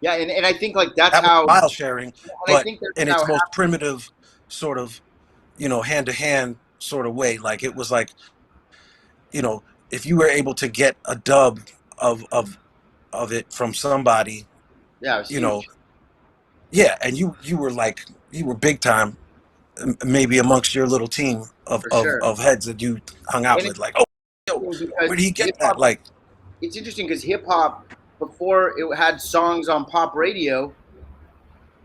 Yeah, and I think like that's That was how, and file sharing, I but think that's in how its most primitive sort of, you know, hand to hand sort of way. Like it was like, you know, if you were able to get a dub of of of it from somebody, yeah, it was you know, huge yeah, and you were like, you were big time, maybe amongst your little team for sure. of heads that you hung out And with, like, oh, yo, it's where did because he get hip that? hop, Like, it's interesting because hip hop before it had songs on pop radio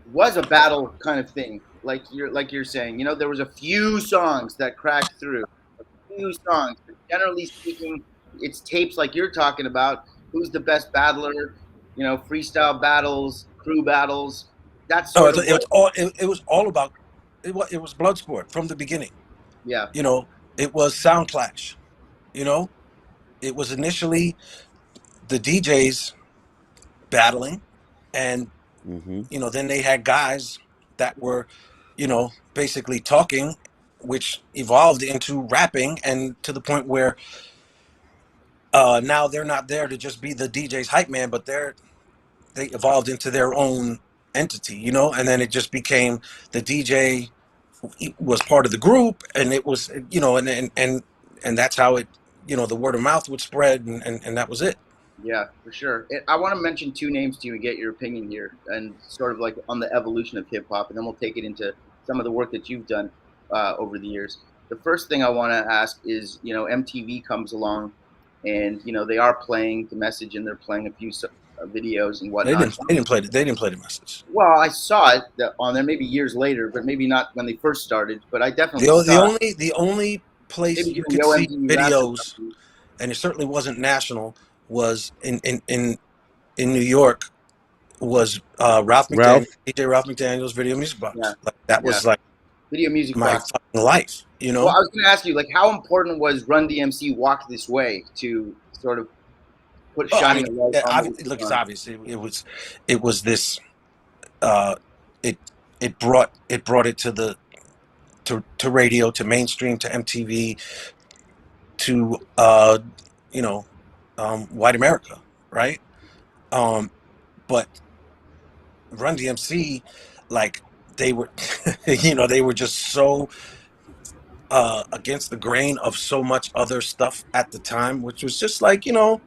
was a battle kind of thing. Like you're saying, you know, there was a few songs that cracked through, few songs. But generally speaking, it's tapes like you're talking about. Who's the best battler? You know, freestyle battles, crew battles. That's no, sort of what. it was all about, it was blood sport from the beginning. Yeah, You know, it was sound clash. You know, it was initially the DJs battling, and Hmm. you know, then they had guys that were, you know, basically talking, which evolved into rapping, and to the point where now they're not there to just be the DJ's hype man, but they evolved into their own entity, you know, and then it just became the DJ was part of the group, and it was, you know, and that's how it, you know, the word of mouth would spread, and that was it. yeah, for sure. I want to mention two names to you and get your opinion here, and sort of like on the evolution of hip hop, and then we'll take it into some of the work that you've done over the years. The first thing I want to ask is, you know, MTV comes along, and you know they are playing the message, and they're playing a few videos and whatnot. They didn't play the message. Well, I saw it on there maybe years later, but maybe not when they first started. But I definitely saw it. The only place Maybe you doing could Yo see MTV Raps or videos, something. and it certainly wasn't national, was in New York, was Ralph McDaniel, Ralph. DJ Ralph McDaniel's Video Music Yeah, Box. Like that yeah. was like Video music my box. fucking life, you Well, know. I was going to ask you, like, how important was Run DMC Walk This Way to sort of put Well, I shining mean, a light yeah, on what was look, going it's on? obvious. It was this. Uh, it it brought it to the to radio, to mainstream, to MTV, to you know, white America, right? But Run DMC, like they were, they were just so against the grain of so much other stuff at the time, which was just like, I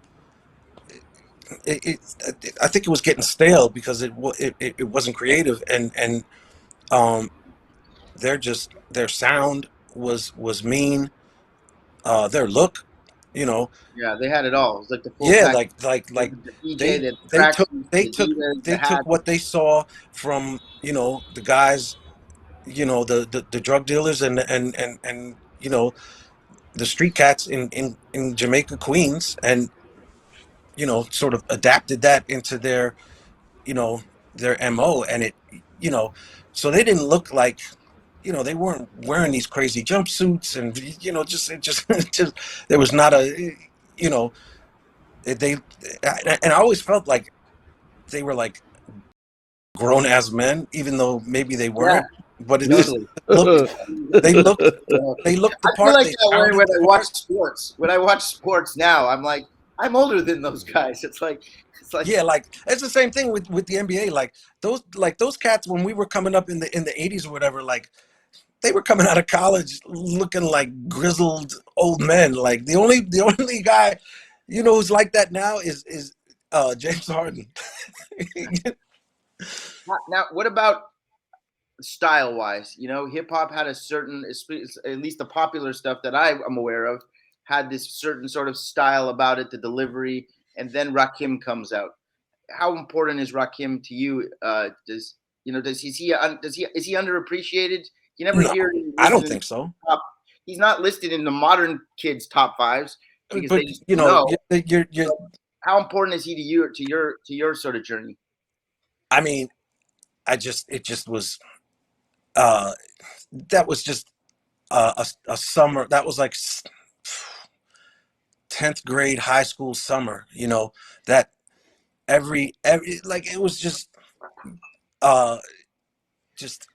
think it was getting stale because it wasn't creative, and um, their sound was mean, their look, you know, Yeah, they had it all. It was like the full yeah, pack. like The DJ, they the they took tracksuits, they the took Adidas, they the took hats. what they saw from the guys, the drug dealers and the street cats in Jamaica, Queens, and sort of adapted that into you know their MO, and so they didn't look like, they weren't wearing these crazy jumpsuits, and just it just just there was not a, you know they and I always felt like they were like grown as men, even though maybe they Yeah, weren't, but it just totally. looked they looked they looked the I feel part, like they that way sounded when the I watch part. sports. When I watch sports now, I'm like, I'm older than those guys. It's like Yeah, like it's the same thing with the NBA. Like those cats, when we were coming up in the 80s or whatever, like they were coming out of college looking like grizzled old men. Like the only guy, who's like that now is James Harden. now, what about style wise? Hip hop had a certain, at least the popular stuff that I am aware of, had this certain sort of style about it, the delivery, and then Rakim comes out. How important is Rakim to you? Is he underappreciated? You never No, hear him I don't listed in think so. the top. He's not listed in the modern kids' top fives because they But just don't know. you're How important is he to you, to your sort of journey? I mean, it just was that was just a summer. That was like 10th grade high school summer. That every like it was uh just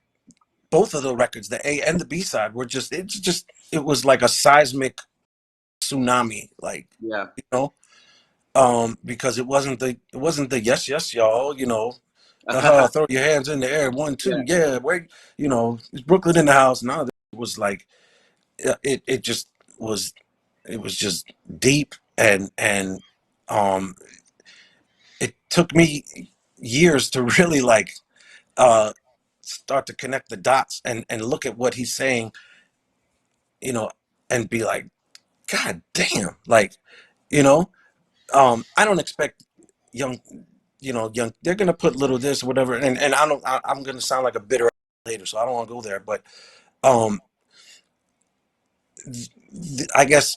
both of the records, the A and the B side, were it was like a seismic tsunami, like, Yeah. because it wasn't the yes yes y'all, Yeah. throw your hands in the air, 1 2, yeah, wait, it's Brooklyn in the house. None of it was like, it just was, it was just deep, and um it took me years to really like uh start to connect the dots and look at what he's saying, you know and be like, God damn, like, you know I don't expect young, they're gonna put little this or whatever, and I'm gonna sound like a bitter later, so I don't want to go there, but um I guess,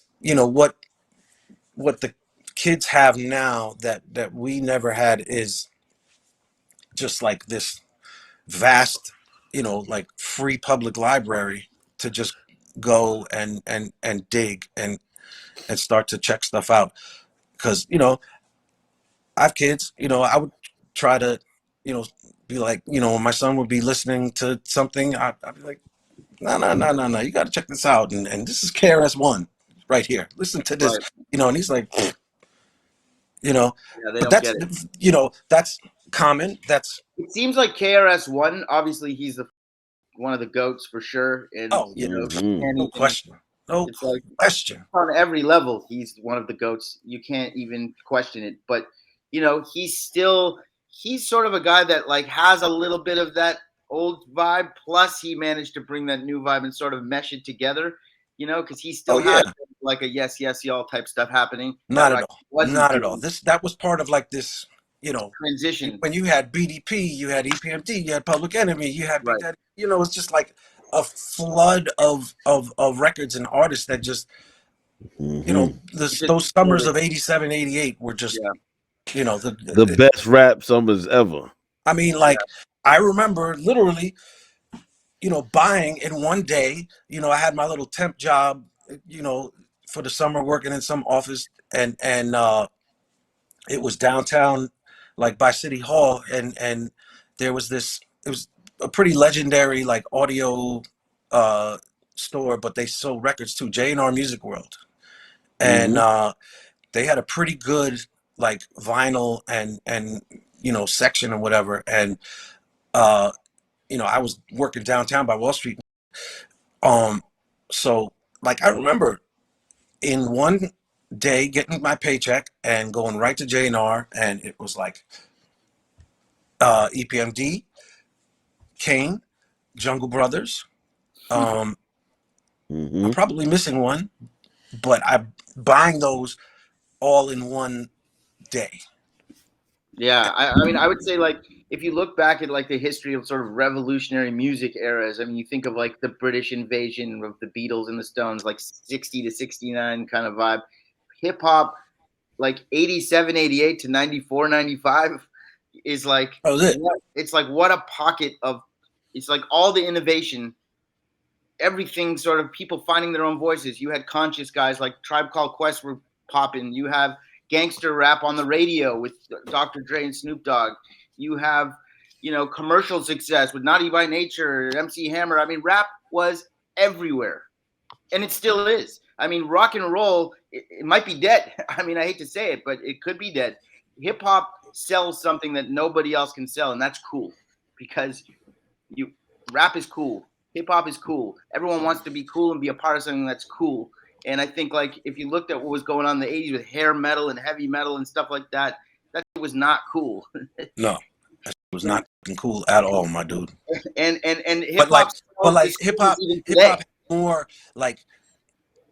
what the kids have now that we never had is just like this vast, like free public library to just go and dig and start to check stuff out. Because I have kids. I would try to, you know, be like, when my son would be listening to something, I'd be like, no, no, no, no, no, you got to check this out, and this is KRS-One right here. Listen to this, Right. and he's like, Yeah, they but don't get it. that's common. That's It seems like KRS-One. Obviously, he's one of the goats for sure, and oh yeah, Mhm. can't no even. question, no It's like question. on every level, he's one of the goats. You can't even question it. But he's sort of a guy that like has a little bit of that old vibe. Plus, he managed to bring that new vibe and sort of mesh it together. Because he Oh still yeah, has like a yes, yes, y'all type stuff happening that not Rakim at all, wasn't not at all. doing. That was part of like this, you know, Transition, when you had BDP, you had EPMD, you had Public Enemy, you had Big right? Daddy. It's just like a flood of records and artists that just, Mhm. Just those summers of 87, 88 were just, yeah, The best rap summers ever. I mean, like, I remember literally, buying in one day. I had my little temp job, you know, for the summer, working in some office, and it was downtown, like by City Hall, and there was this. It was a pretty legendary like audio store, but they sold records too. J&R Music World, and Mhm. they had a pretty good like vinyl and section or whatever. And I was working downtown by Wall Street. So like I remember in one day getting my paycheck and going right to J&R, and it was like EPMD, Kane, Jungle Brothers. I'm probably missing one, but I'm buying those all in one day. Yeah, I mean, I would say like if you look back at like the history of sort of revolutionary music eras, I mean, you think of like the British invasion of the Beatles and the Stones, like 60 to 69 kind of vibe. Hip hop, like 87, 88 to 94, 95 is like, it's like what a pocket of, it's like all the innovation, everything sort of people finding their own voices. You had conscious guys like Tribe Called Quest were popping. You have gangster rap on the radio with Dr. Dre and Snoop Dogg. You have, commercial success with Naughty by Nature, MC Hammer. I mean, rap was everywhere, and it still is. I mean, rock and roll, it might be dead. I mean, I hate to say it, but it could be dead. Hip hop sells something that nobody else can sell, and that's cool because rap is cool. Hip hop is cool. Everyone wants to be cool and be a part of something that's cool. And I think like if you looked at what was going on in the 80s with hair metal and heavy metal and stuff like that, that was not cool. No, it was not cool at all, my dude. And hip hop, but like hip hop more like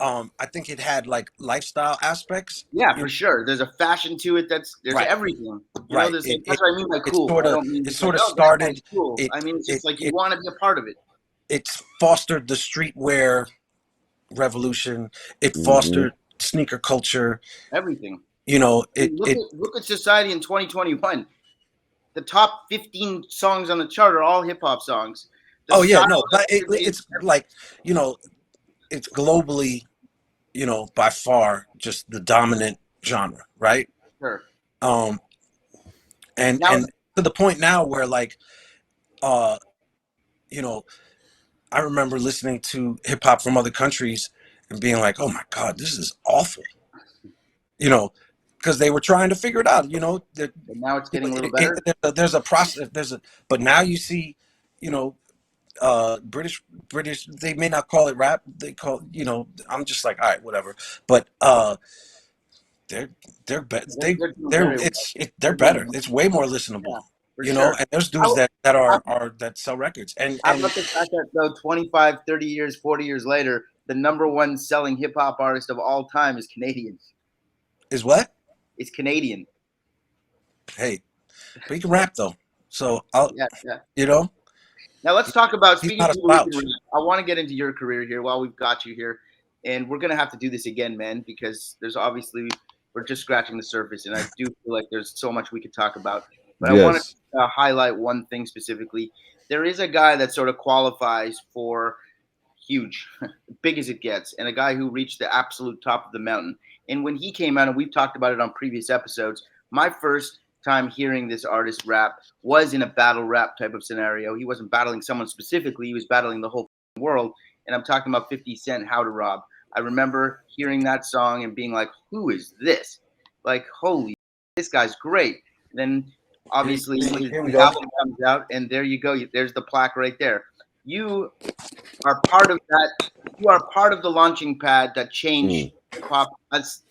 I think it had like lifestyle aspects. Yeah, for sure. There's a fashion to it. There's everything. Right. That's what I mean by cool. It sort of started. Cool. I mean, it's just like you want to be a part of it. It's fostered the streetwear revolution. It fostered sneaker culture. Everything. Look at society in 2021. The top 15 songs on the chart are all hip hop songs. But it's like it's globally, by far just the dominant genre, right? Sure. And to the point now where like, I remember listening to hip hop from other countries and being like, "Oh my God, this is awful," because they were trying to figure it out. But now it's getting a little better. There's a process. But now you see, British. They may not call it rap. They call, I'm just like, all right, whatever. But they're better. They're better. It's way more listenable. Yeah. And there's dudes that sell records. And how about the fact that though 25, 30 years, 40 years later, the number one selling hip hop artist of all time is Canadian. Is what? It's Canadian. Hey, but he can rap though. So I'll Now let's talk about speaking of I want to get into your career here while we've got you here. And we're gonna have to do this again, man, because there's obviously we're just scratching the surface, and I do feel like there's so much we could talk about. But I want to highlight one thing specifically. There is a guy that sort of qualifies for huge, big as it gets, and a guy who reached the absolute top of the mountain. And when he came out, and we've talked about it on previous episodes, my first time hearing this artist rap was in a battle rap type of scenario. He wasn't battling someone specifically. He was battling the whole world. And I'm talking about 50 Cent, How to Rob. I remember hearing that song and being like, who is this? Like, holy, this guy's great. Then obviously his album comes out, and there you go. There's the plaque right there. You are part of that. You are part of the launching pad that changed hip-hop. That's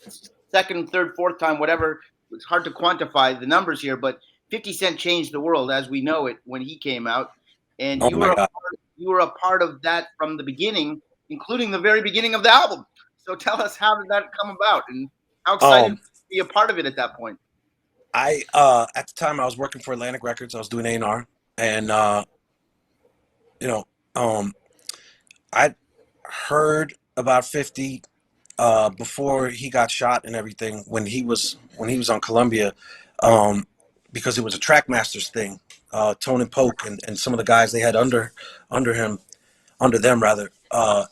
second, third, fourth time, whatever. It's hard to quantify the numbers here, but 50 Cent changed the world as we know it when he came out. And you were a part of that from the beginning, including the very beginning of the album. So tell us, how did that come about, and how excited to be a part of it at that point? I at the time I was working for Atlantic Records. I was doing A&R, and I heard about 50 before he got shot and everything when he was on Columbia, because it was a Trackmasters thing. Tone and Polk and some of the guys they had under them,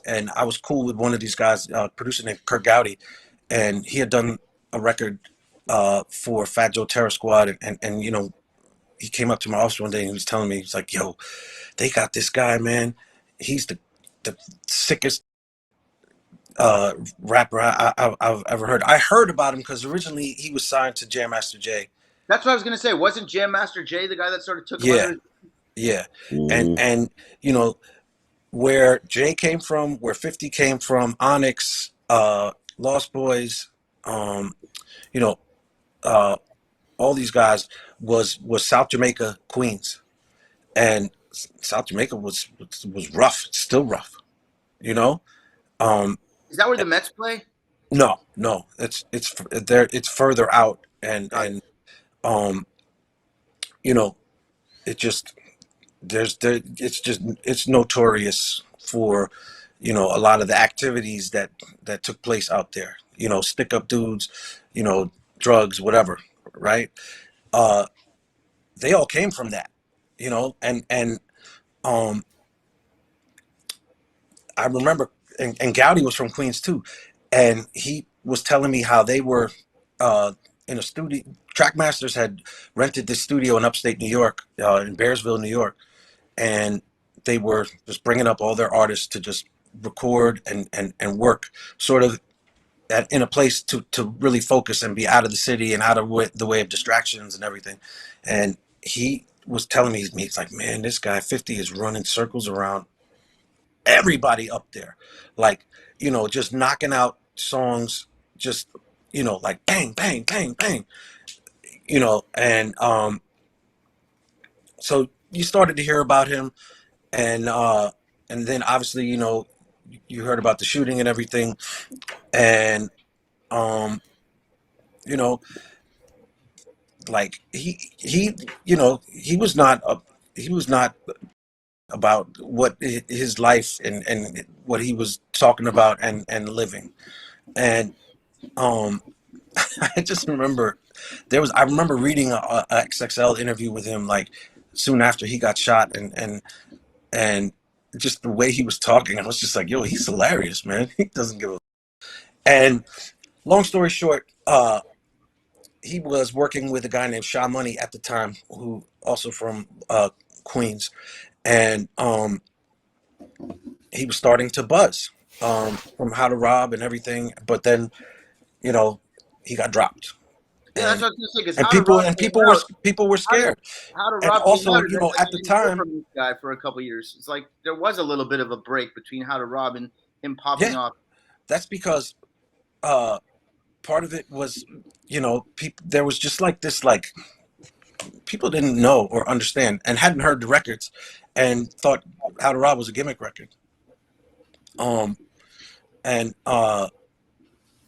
and I was cool with one of these guys, producer named Kurt Gowdy, and he had done a record for Fat Joe Terror Squad, and he came up to my office one day and he was telling me, he's like, yo, they got this guy, man, he's the sickest rapper I've ever heard. I heard about him because originally he was signed to Jam Master Jay. That's what I was gonna say. Wasn't Jam Master Jay the guy that sort of took him Yeah, under? yeah, Mhm. and you know where Jay came from, where 50 came from, Onyx, Lost Boys, you know, all these guys was South Jamaica, Queens, and South Jamaica was rough, still rough, you know. Um, Is that where the Mets play? no, it's there, it's further out, and um, you know, it just it's notorious for, you know, a lot of the activities that took place out there. You know, stick up dudes, you know, drugs, whatever, right? Uh, they all came from that, you know, and um, I remember, and Gowdy was from Queens too, and he was telling me how they were in a studio. Trackmasters had rented this studio in upstate New York, in Bearsville, New York, and they were just bringing up all their artists to just record and work, sort of in a place to really focus and be out of the city and out of the way of distractions and everything. And he was telling me, he's like, man, this guy 50 is running circles around everybody up there, like, you know, just knocking out songs, just, you know, like bang bang bang bang, you know. And so you started to hear about him, and then obviously, you know, you heard about the shooting and everything, and um you know, like he you know, he was not about what his life and what he was talking about and living. And um I just remember I remember reading a XXL interview with him, like soon after he got shot, and just the way he was talking, I was just like, yo, he's hilarious, man. He doesn't give a. And long story short, he was working with a guy named Sha Money at the time, who also from Queens, and he was starting to buzz from How to Rob and everything. But then, you know, he got dropped, Yeah, that's and what I was gonna say. Because and how to Rob came out. people were How to scared. And Rob came also, out, and you then know, like, at you the didn't hear time, from this guy for a couple years. It's like there was a little bit of a break between How to Rob and him popping yeah, off. that's because uh, part of it was, you know, people, there was just like this, like people didn't know or understand and hadn't heard the records and thought How to Rob was a gimmick record. Um, and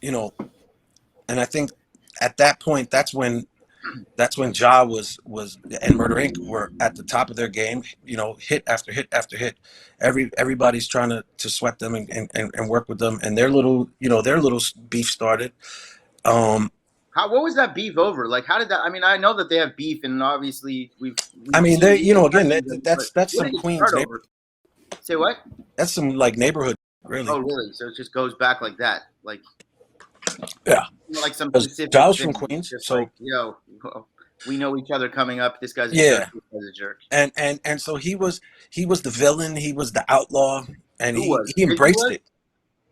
you know, and I think at that point, that's when Ja was and Murder Inc. were at the top of their game. You know, hit after hit after hit. Everybody's trying to sweat them and work with them, and their little, you know, their little beef started. Um, What was that beef over? Like, how did that? I mean, I know that they have beef, and obviously I we've mean, seen they, you know, again, them, but that's what some did it Queens start neighbor, over? Say what? that's some like neighborhood, really. Oh, really? So it just goes back like that, Yeah, like some because specific Ja's thing. from Queens, Just so like, yo, we know each other coming up. This guy's a jerk. yeah. This guy's a jerk. And so he was the villain, he was the outlaw, and Who was? he 50 embraced was? it.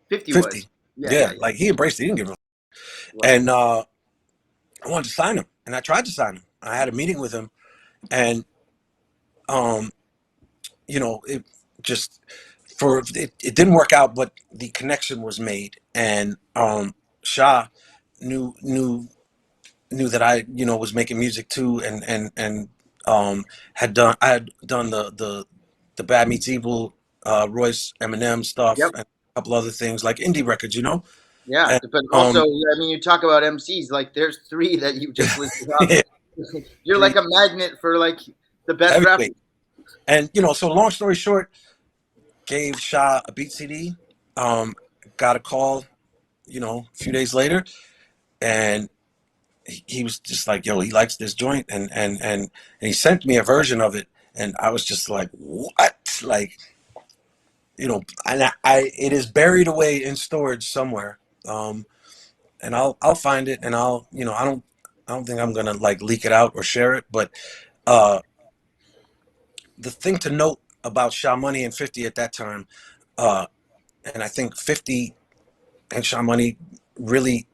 50 was. 50, Yeah, yeah, yeah, yeah. like he embraced it. He didn't give a. Right. And I wanted to sign him, and I tried to sign him. I had a meeting with him, and um, you know, it just it didn't work out, but the connection was made, and Shah knew knew knew that I, you know, was making music too, and I had done the Bad Meets Evil, Royce Eminem stuff, Yep. and a couple other things like indie records, you know. Yeah, And but also, I mean, you talk about MCs. Like, there's three that you just listed off. yeah, You're three like a magnet for like the best rappers. heavyweight. And you know, so long story short, gave Shah a beat CD, um, got a call, you know, a few days later, and he was just like, yo, he likes this joint, and he sent me a version of it, and I was just like, what? Like, you know, and I it is buried away in storage somewhere, and I'll find it, and I'll, you know, I don't think I'm gonna like leak it out or share it, but uh, the thing to note about Sha Money and 50 at that time, uh, and I think 50 and Sean Money really,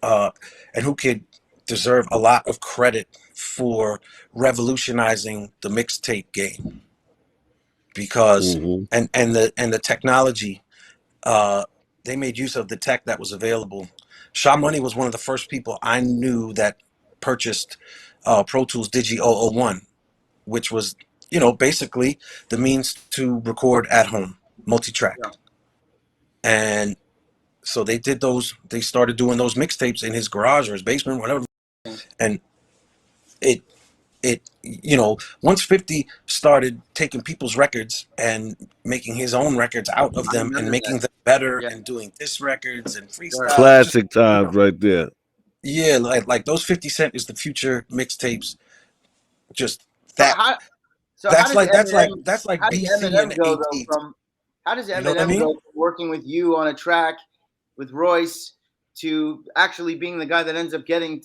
and who could deserve a lot of credit for revolutionizing the mixtape game, because Mhm. and the technology, they made use of the tech that was available. Sean Money was one of the first people I knew that purchased Pro Tools Digi 001, which was, basically the means to record at home, multi-track. Yeah. And so they started doing those mixtapes in his garage or his basement, whatever. And it, once 50 started taking people's records and making his own records out of I them and remember making that. them better Yeah. and doing diss records and Sure. freestyle, just, Classic times right there. yeah, like those 50 Cent is the future mixtapes. Just So that how so how that's does like that's like Eminem that's like how does BC and Eminem go though AD. from how does You know what I Eminem mean? go from working with you on a track with Royce to actually being the guy that ends up getting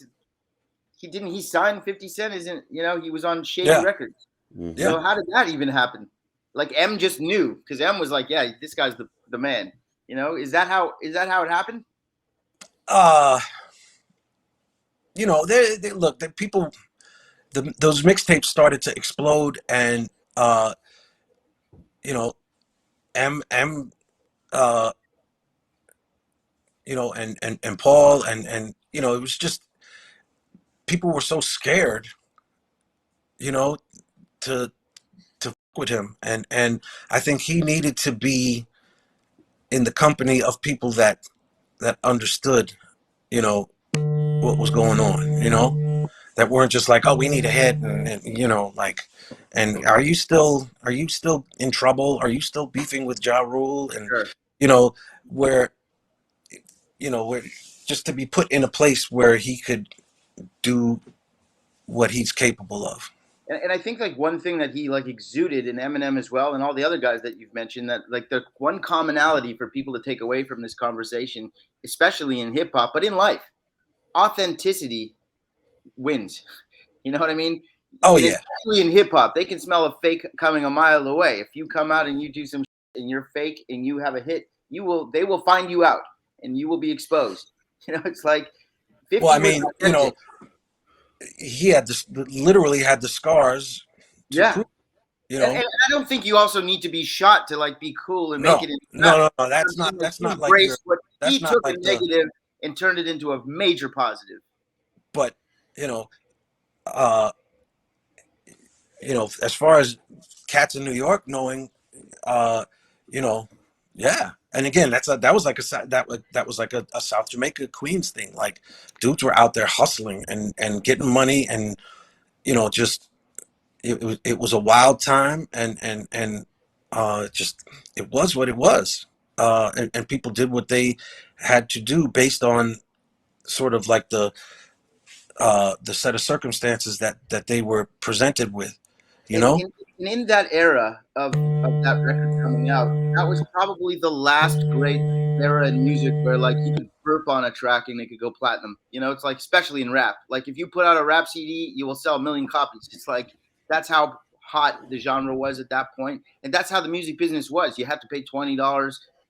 he signed 50 Cent, isn't he was on Shady Yeah, Records. Mhm. yeah. How did that even happen? Like M just knew because M was like, yeah, this guy's the man. Is that how it happened? Uh, they look, the people, those mixtapes started to explode, and you know, M, uh, and Paul, it was just, people were so scared, you know, to fuck with him, and I think he needed to be in the company of people that understood, what was going on, that weren't just like, oh, we need a hit, and like, and are you still in trouble? Are you still beefing with Ja Rule? And Sure. you know where where just to be put in a place where he could do what he's capable of. And I think like one thing that he like exuded in Eminem as well, and all the other guys that you've mentioned, that like the one commonality for people to take away from this conversation, especially in hip hop, but in life, authenticity wins. You know what I mean? Oh And yeah, especially in hip hop, they can smell a fake coming a mile away. If you come out and you do some shit and you're fake and you have a hit, they will find you out and you will be exposed. It's like well, I 50 was mean, authentic. he had this, literally had the scars to Yeah. prove, And I don't think you also need to be shot to like be cool and make no, it in no, rap. no, no, that's Like, not you like your, embrace what that's he not took a like the, negative and turned it into a major positive. but uh as far as cats in New York knowing, uh, you know, yeah. And again, that was like a South Jamaica Queens thing. Like, dudes were out there hustling and getting money, and just it was a wild time, and just, it was what it was, and people did what they had to do based on sort of like the set of circumstances that they were presented with, you And know. in that era of that record coming out, that was probably the last great era in music where like you could burp on a track and it could go platinum. It's like especially in rap. Like if you put out a rap CD, you will sell a million copies. It's like that's how hot the genre was at that point, and that's how the music business was. You had to pay $20,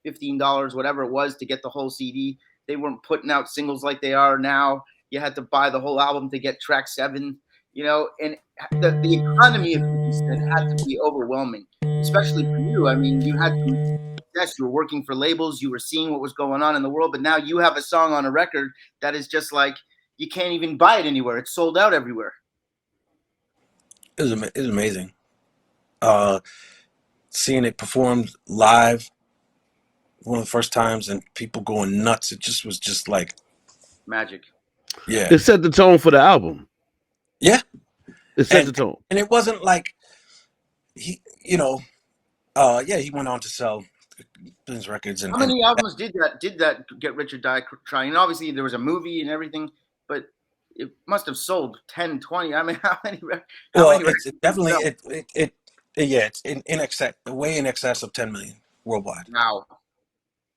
$15, whatever it was, to get the whole CD. They weren't putting out singles like they are now. You had to buy the whole album to get track 7. And the economy of 50 Cent had to be overwhelming, especially for you. I mean, you had some success. You were working for labels. You were seeing what was going on in the world. But now you have a song on a record that is just like you can't even buy it anywhere. It's sold out everywhere. It was amazing. Seeing it performed live, one of the first times, and people going nuts. It just was just like, Magic. yeah, It set the tone for the album. yeah, It set and the tone. and it wasn't like he, yeah, he went on to sell business records, How many albums did that Get Rich or Die trying? And obviously there was a movie and everything, but it must have sold 10, 20. I mean, how many well, records it's did it definitely sell? yeah, it's in excess, way in excess of 10 million worldwide. Wow.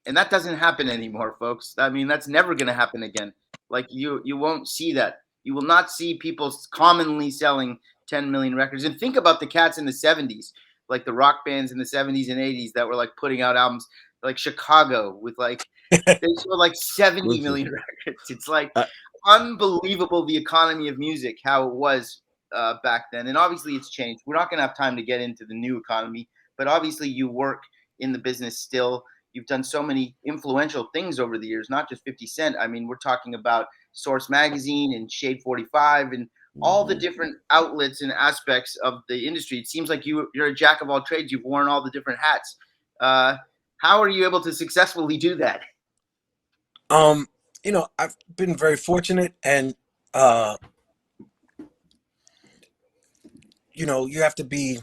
And that doesn't happen anymore, folks. I mean, that's never going to happen again. Like you won't see that. You will not see people commonly selling 10 million records. And think about the cats in the 70s, like the rock bands in the 70s and 80s that were like putting out albums. like Chicago with like they sold like 70 million records. It's like unbelievable the economy of music, how it was back then. And obviously it's changed. We're not going to have time to get into the new economy, but obviously you work in the business still. You've done so many influential things over the years, not just 50 Cent. I mean, we're talking about Source Magazine and Shade 45 and all the different outlets and aspects of the industry. It seems like you're a jack of all trades. You've worn all the different hats. How are you able to successfully do that? You know, I've been very fortunate, and you know, you have to be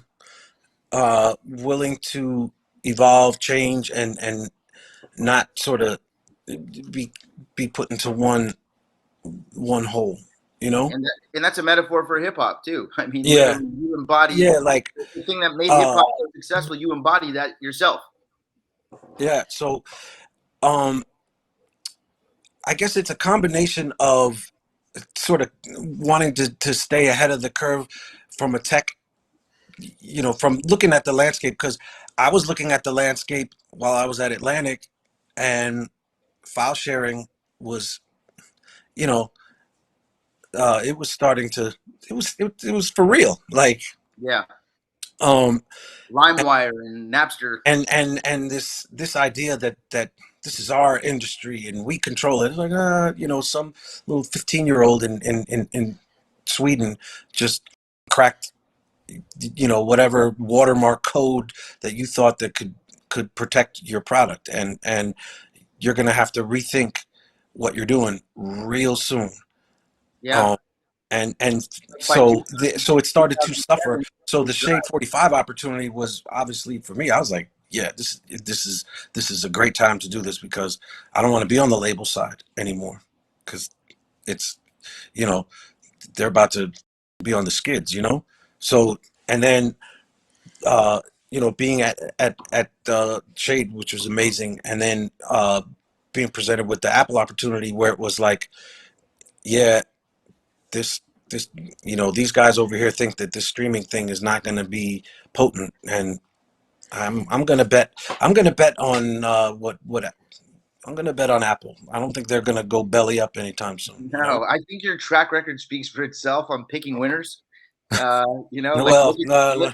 willing to evolve, change, and not sort of be put into one hole. You know? And that's a metaphor for hip hop too. I mean, Yeah, literally, you embody like the thing that made hip hop so successful. You embody that yourself. Yeah. So, I guess it's a combination of sort of wanting to stay ahead of the curve from a tech, you know, from looking at the landscape, because I was looking at the landscape while I was at Atlantic, and file sharing was, you know, it was starting to, it was for real, like, Yeah. um, LimeWire and Napster. and this idea that this is our industry and we control it. It's like, you know, some little 15-year-old in Sweden just cracked, you know, whatever watermark code that you thought that could protect your product, and you're gonna have to rethink what you're doing real soon. Yeah. And so so it started to suffer. So the Shade 45 opportunity was obviously for me. I was like, yeah, this is a great time to do this, because I don't want to be on the label side anymore, because it's, you know, they're about to be on the skids, you know. So, and then you know, being at Shade, which was amazing, and then being presented with the Apple opportunity, where it was like, yeah, this you know, these guys over here think that this streaming thing is not going to be potent, and I'm going to bet on what I'm going to bet on Apple. I don't think they're going to go belly up anytime soon. No, You know? I think your track record speaks for itself on picking winners. You know, No, like well, you know,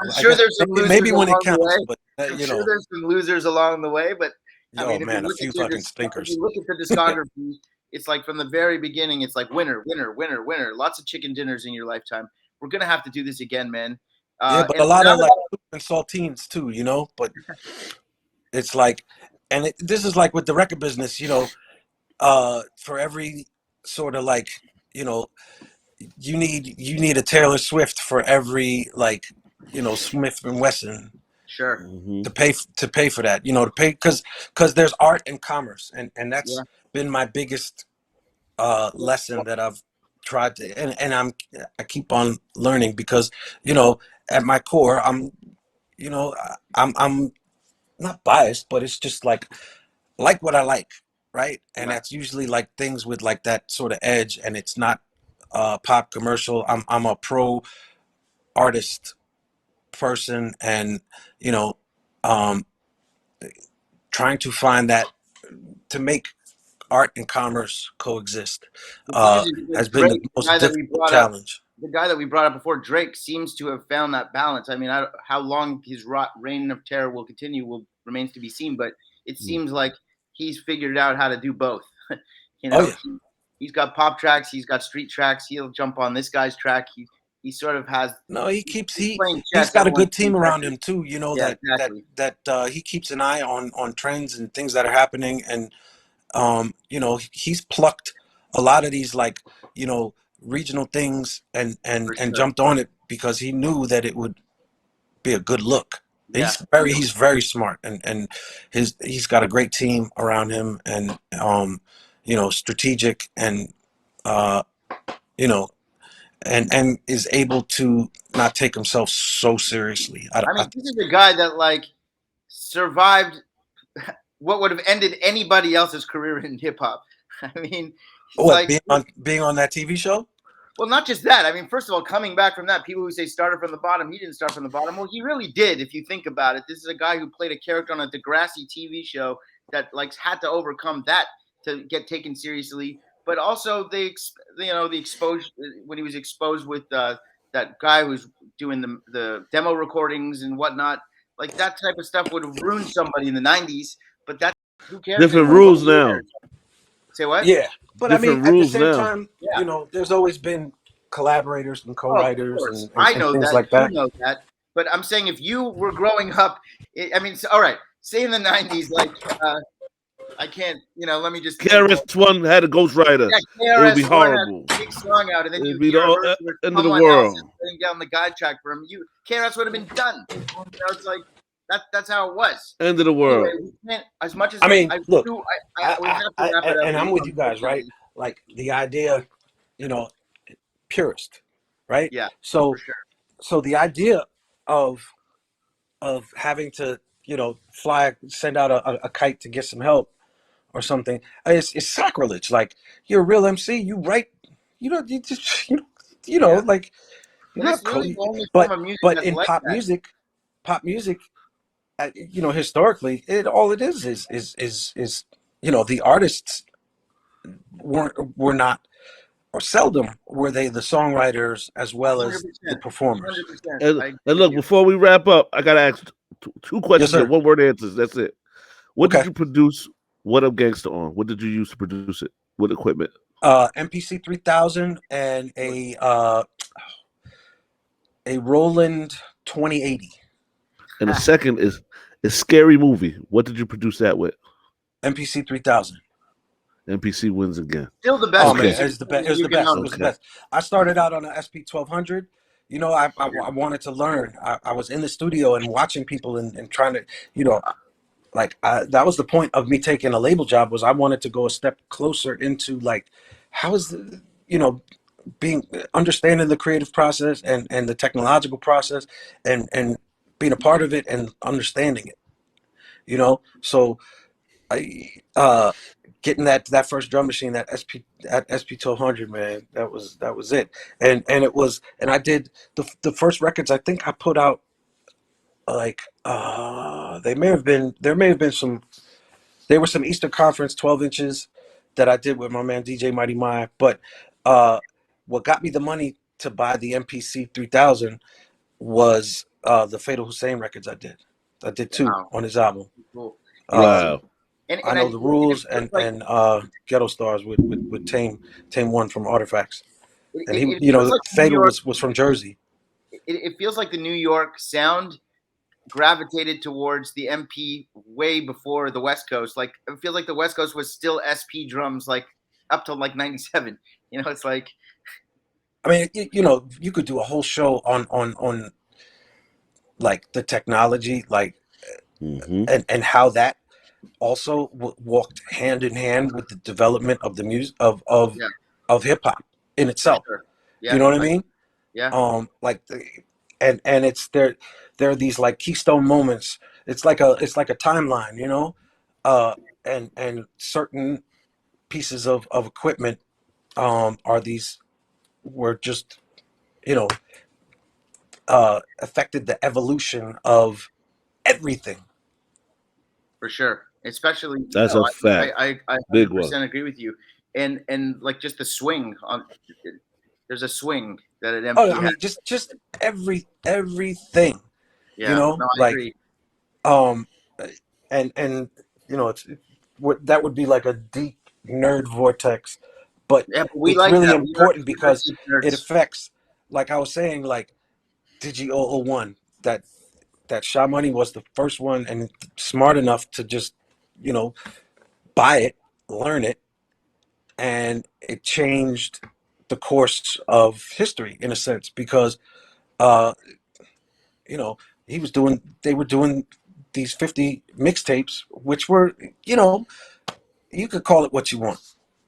I'm I sure guess there's some losers maybe when it along the counts, way. but I'm you sure know, there's some losers along the way, but I oh mean, if you man, a look few at your fucking if stinkers. you look at the discography, it's like from the very beginning, it's like winner, winner, winner, winner. Lots of chicken dinners in your lifetime. We're gonna have to do this again, man. Yeah, but And a lot now of like and saltines too, you know. But it's like, and this is like with the record business, you know. For every sort of like, you know, you need a Taylor Swift for every, like, you know, Smith and Wesson sure, to pay for that, you know, to pay, because there's art and commerce, and that's yeah, been my biggest lesson that I've tried to, and I keep on learning, because, you know, at my core, you know, I'm not biased, but it's just like what I like, right? And yeah. that's usually like things with like that sort of edge, and it's not pop commercial. I'm a pro artist person, and, you know, um, trying to find that, to make art and commerce coexist, It's interesting because has been the Drake, most difficult challenge. the guy that we brought up before, Drake, seems to have found that balance. I mean, how long his reign of terror will continue will remains to be seen, but it seems like he's figured out how to do both. You Oh know, yeah. he's got pop tracks, he's got street tracks. He'll jump on this guy's track. He sort of has. No, He's playing he's chess. got a Everyone's good playing team around checkers. him too. You know, Yeah, exactly. that he keeps an eye on trends and things that are happening, and you know, he's plucked a lot of these, like, you know, regional things, For and sure. jumped on it because he knew that it would be a good look. Yeah. He's very smart, and he's got a great team around him, and you know, strategic, and uh you know, and is able to not take himself so seriously. I mean, this is a guy that like survived what would have ended anybody else's career in hip hop. I mean, he's What, like, being on that TV show? Well, not just that. I mean, first of all, coming back from that, people who say started from the bottom, he didn't start from the bottom. Well, he really did, if you think about it. This is a guy who played a character on a Degrassi TV show that had to overcome that to get taken seriously. But also, the exposure when he was exposed with that guy who's doing the demo recordings and whatnot, like that type of stuff would have ruined somebody in the '90s. But that who cares? Different rules now. Say what? Yeah, but Different I mean, at the rules same now. time, there's always been collaborators and co-writers and I know things that. like that. You know that. But I'm saying if you were growing up, I mean, all right, say in the '90s, I can't, let me just. KRS-One had a ghostwriter. Yeah, It would be KRS-One horrible. had a big song out, and then It'd you'd be hear a the verse where end of the someone else world. is putting down the guide track for him. KRS would have been done. It's like that's how it was. End of the world. Anyway, we can't, as much as I mean, look, we have to wrap it up. and I'm with you guys, right? Like the idea, purist, right? Yeah. So, for sure. so the idea of having to, send out a kite to get some help or something, it's sacrilege. Like, you're a real MC, you write, you just, like, you're not really the only but form of music but that's in like pop that. music, historically, all it is the artists were not, or seldom were they, the songwriters as well as the performers. 100%. And look, before we wrap up, I gotta ask two questions Yes, sir. here, one word answers. That's it. What Okay. did you produce What Up Gangsta on? What did you use to produce it? What equipment? MPC 3000 and a Roland 2080. And the second is Scary Movie. What did you produce that with? MPC 3000. MPC wins again. Still the best. Oh man, it's the best. It was the best. Okay. It was the best. I started out on an SP 1200. I wanted to learn. I was in the studio and watching people and trying to, that was the point of me taking a label job, was I wanted to go a step closer into, like, how is the, being, understanding the creative process and the technological process and being a part of it and understanding it, so I getting that first drum machine, that SP 1200, man, that was it. And I did the first records. I think I put out, like, there may have been some Eastern Conference 12 inches that I did with my man DJ Mighty Mai. But what got me the money to buy the MPC 3000 was the Fatal Hussein records. I did two on his album. Cool. Wow. And I Know the Rules and Ghetto Stars with Tame One from Artifacts. And he, Fatal was from Jersey. It feels like the New York sound gravitated towards the MP way before the West Coast. Like, it feels like the West Coast was still SP drums, like up till like '97. It's like, I mean, you could do a whole show on like the technology, like, and how that also walked hand in hand with the development of the music of hip hop in itself. Sure. Yeah, you know what I mean? Yeah. And it's there are these, like, keystone moments. It's like a timeline, and certain pieces of equipment were just, affected the evolution of everything. For sure. Especially, that's a fact. I 100% agree with you. And like, just the swing on, there's a swing that an MP I mean, just everything. Yeah, I agree. And that would be like a deep nerd vortex, but it's really important because it affects, like I was saying, like Digi 001, that Sha Money was the first one and smart enough to just, buy it, learn it, and it changed the course of history in a sense, because they were doing these 50 mixtapes, which were, you could call it what you want.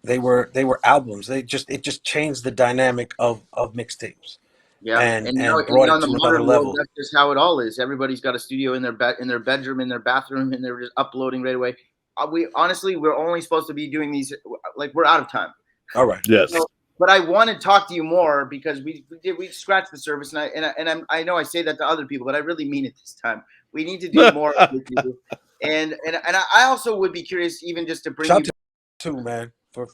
They were albums. It just changed the dynamic of mixtapes. Yeah, and now, brought in it the to another modern level. world, that's just how it all is. Everybody's got a studio in their bedroom, in their bathroom, and they're just uploading right away. We're only supposed to be doing these, like, we're out of time. All right. Yes. But I want to talk to you more because we scratched the surface, and I know I say that to other people, but I really mean it this time. We need to do more with you, and I also would be curious, even just to bring Shout you too, man, for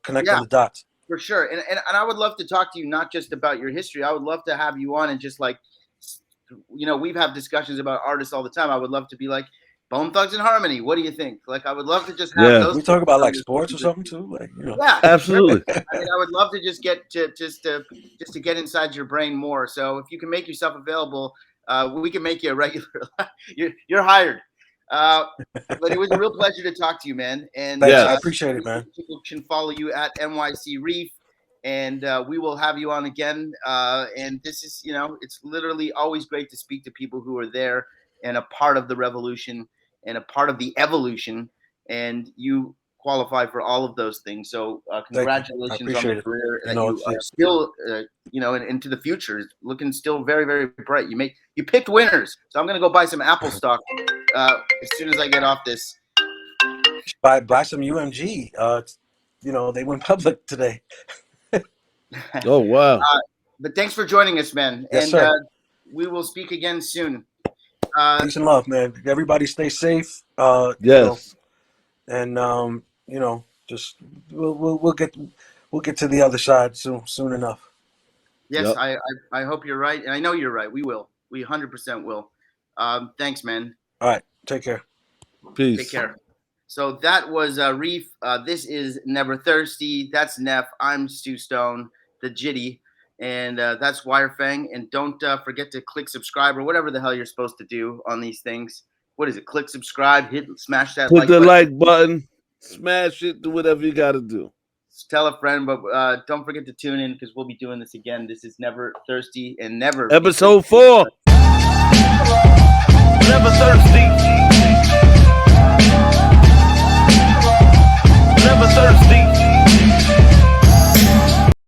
connecting Yeah. the dots. for sure, and I would love to talk to you not just about your history. I would love to have you on and just like, we've had discussions about artists all the time. I would love to be like Bone Thugs and Harmony. What do you think? Like, I would love to just have Yeah. those. We talk about like sports or something too, like Yeah, Absolutely. I mean, I would love to just get to get inside your brain more. So if you can make yourself available, we can make you a regular. You're hired. But it was a real pleasure to talk to you, man. And Thanks, Yes. I appreciate it, man. people can follow you at NYC Reef, and we will have you on again. And this is, it's literally always great to speak to people who are there and a part of the revolution and a part of the evolution. And you qualify for all of those things. So congratulations on the career that you are still, and into the future, looking still very, very bright. You picked winners. So I'm going to go buy some Apple stock as soon as I get off this. Buy some UMG. They went public today. Oh wow. But thanks for joining us, man. Yes, and sir. We will speak again soon. Peace and love, man. Everybody stay safe. Yes. Just we'll get to the other side soon enough. Yes, Yep. I hope you're right, and I know you're right. We will. We 100% will. Thanks, man. All right. Take care. Peace. Take care. So that was Reef. This is Never Thirsty. That's Neff. I'm Stu Stone, the Jitty, and that's WireFang. And don't forget to click subscribe or whatever the hell you're supposed to do on these things. What is it? Click subscribe. Smash that Hit like the button. like button. Smash it. Do whatever you got to do. Tell a friend, but don't forget to tune in because we'll be doing this again. This is Never Thirsty and Never Episode 4. Never thirsty. Never thirsty.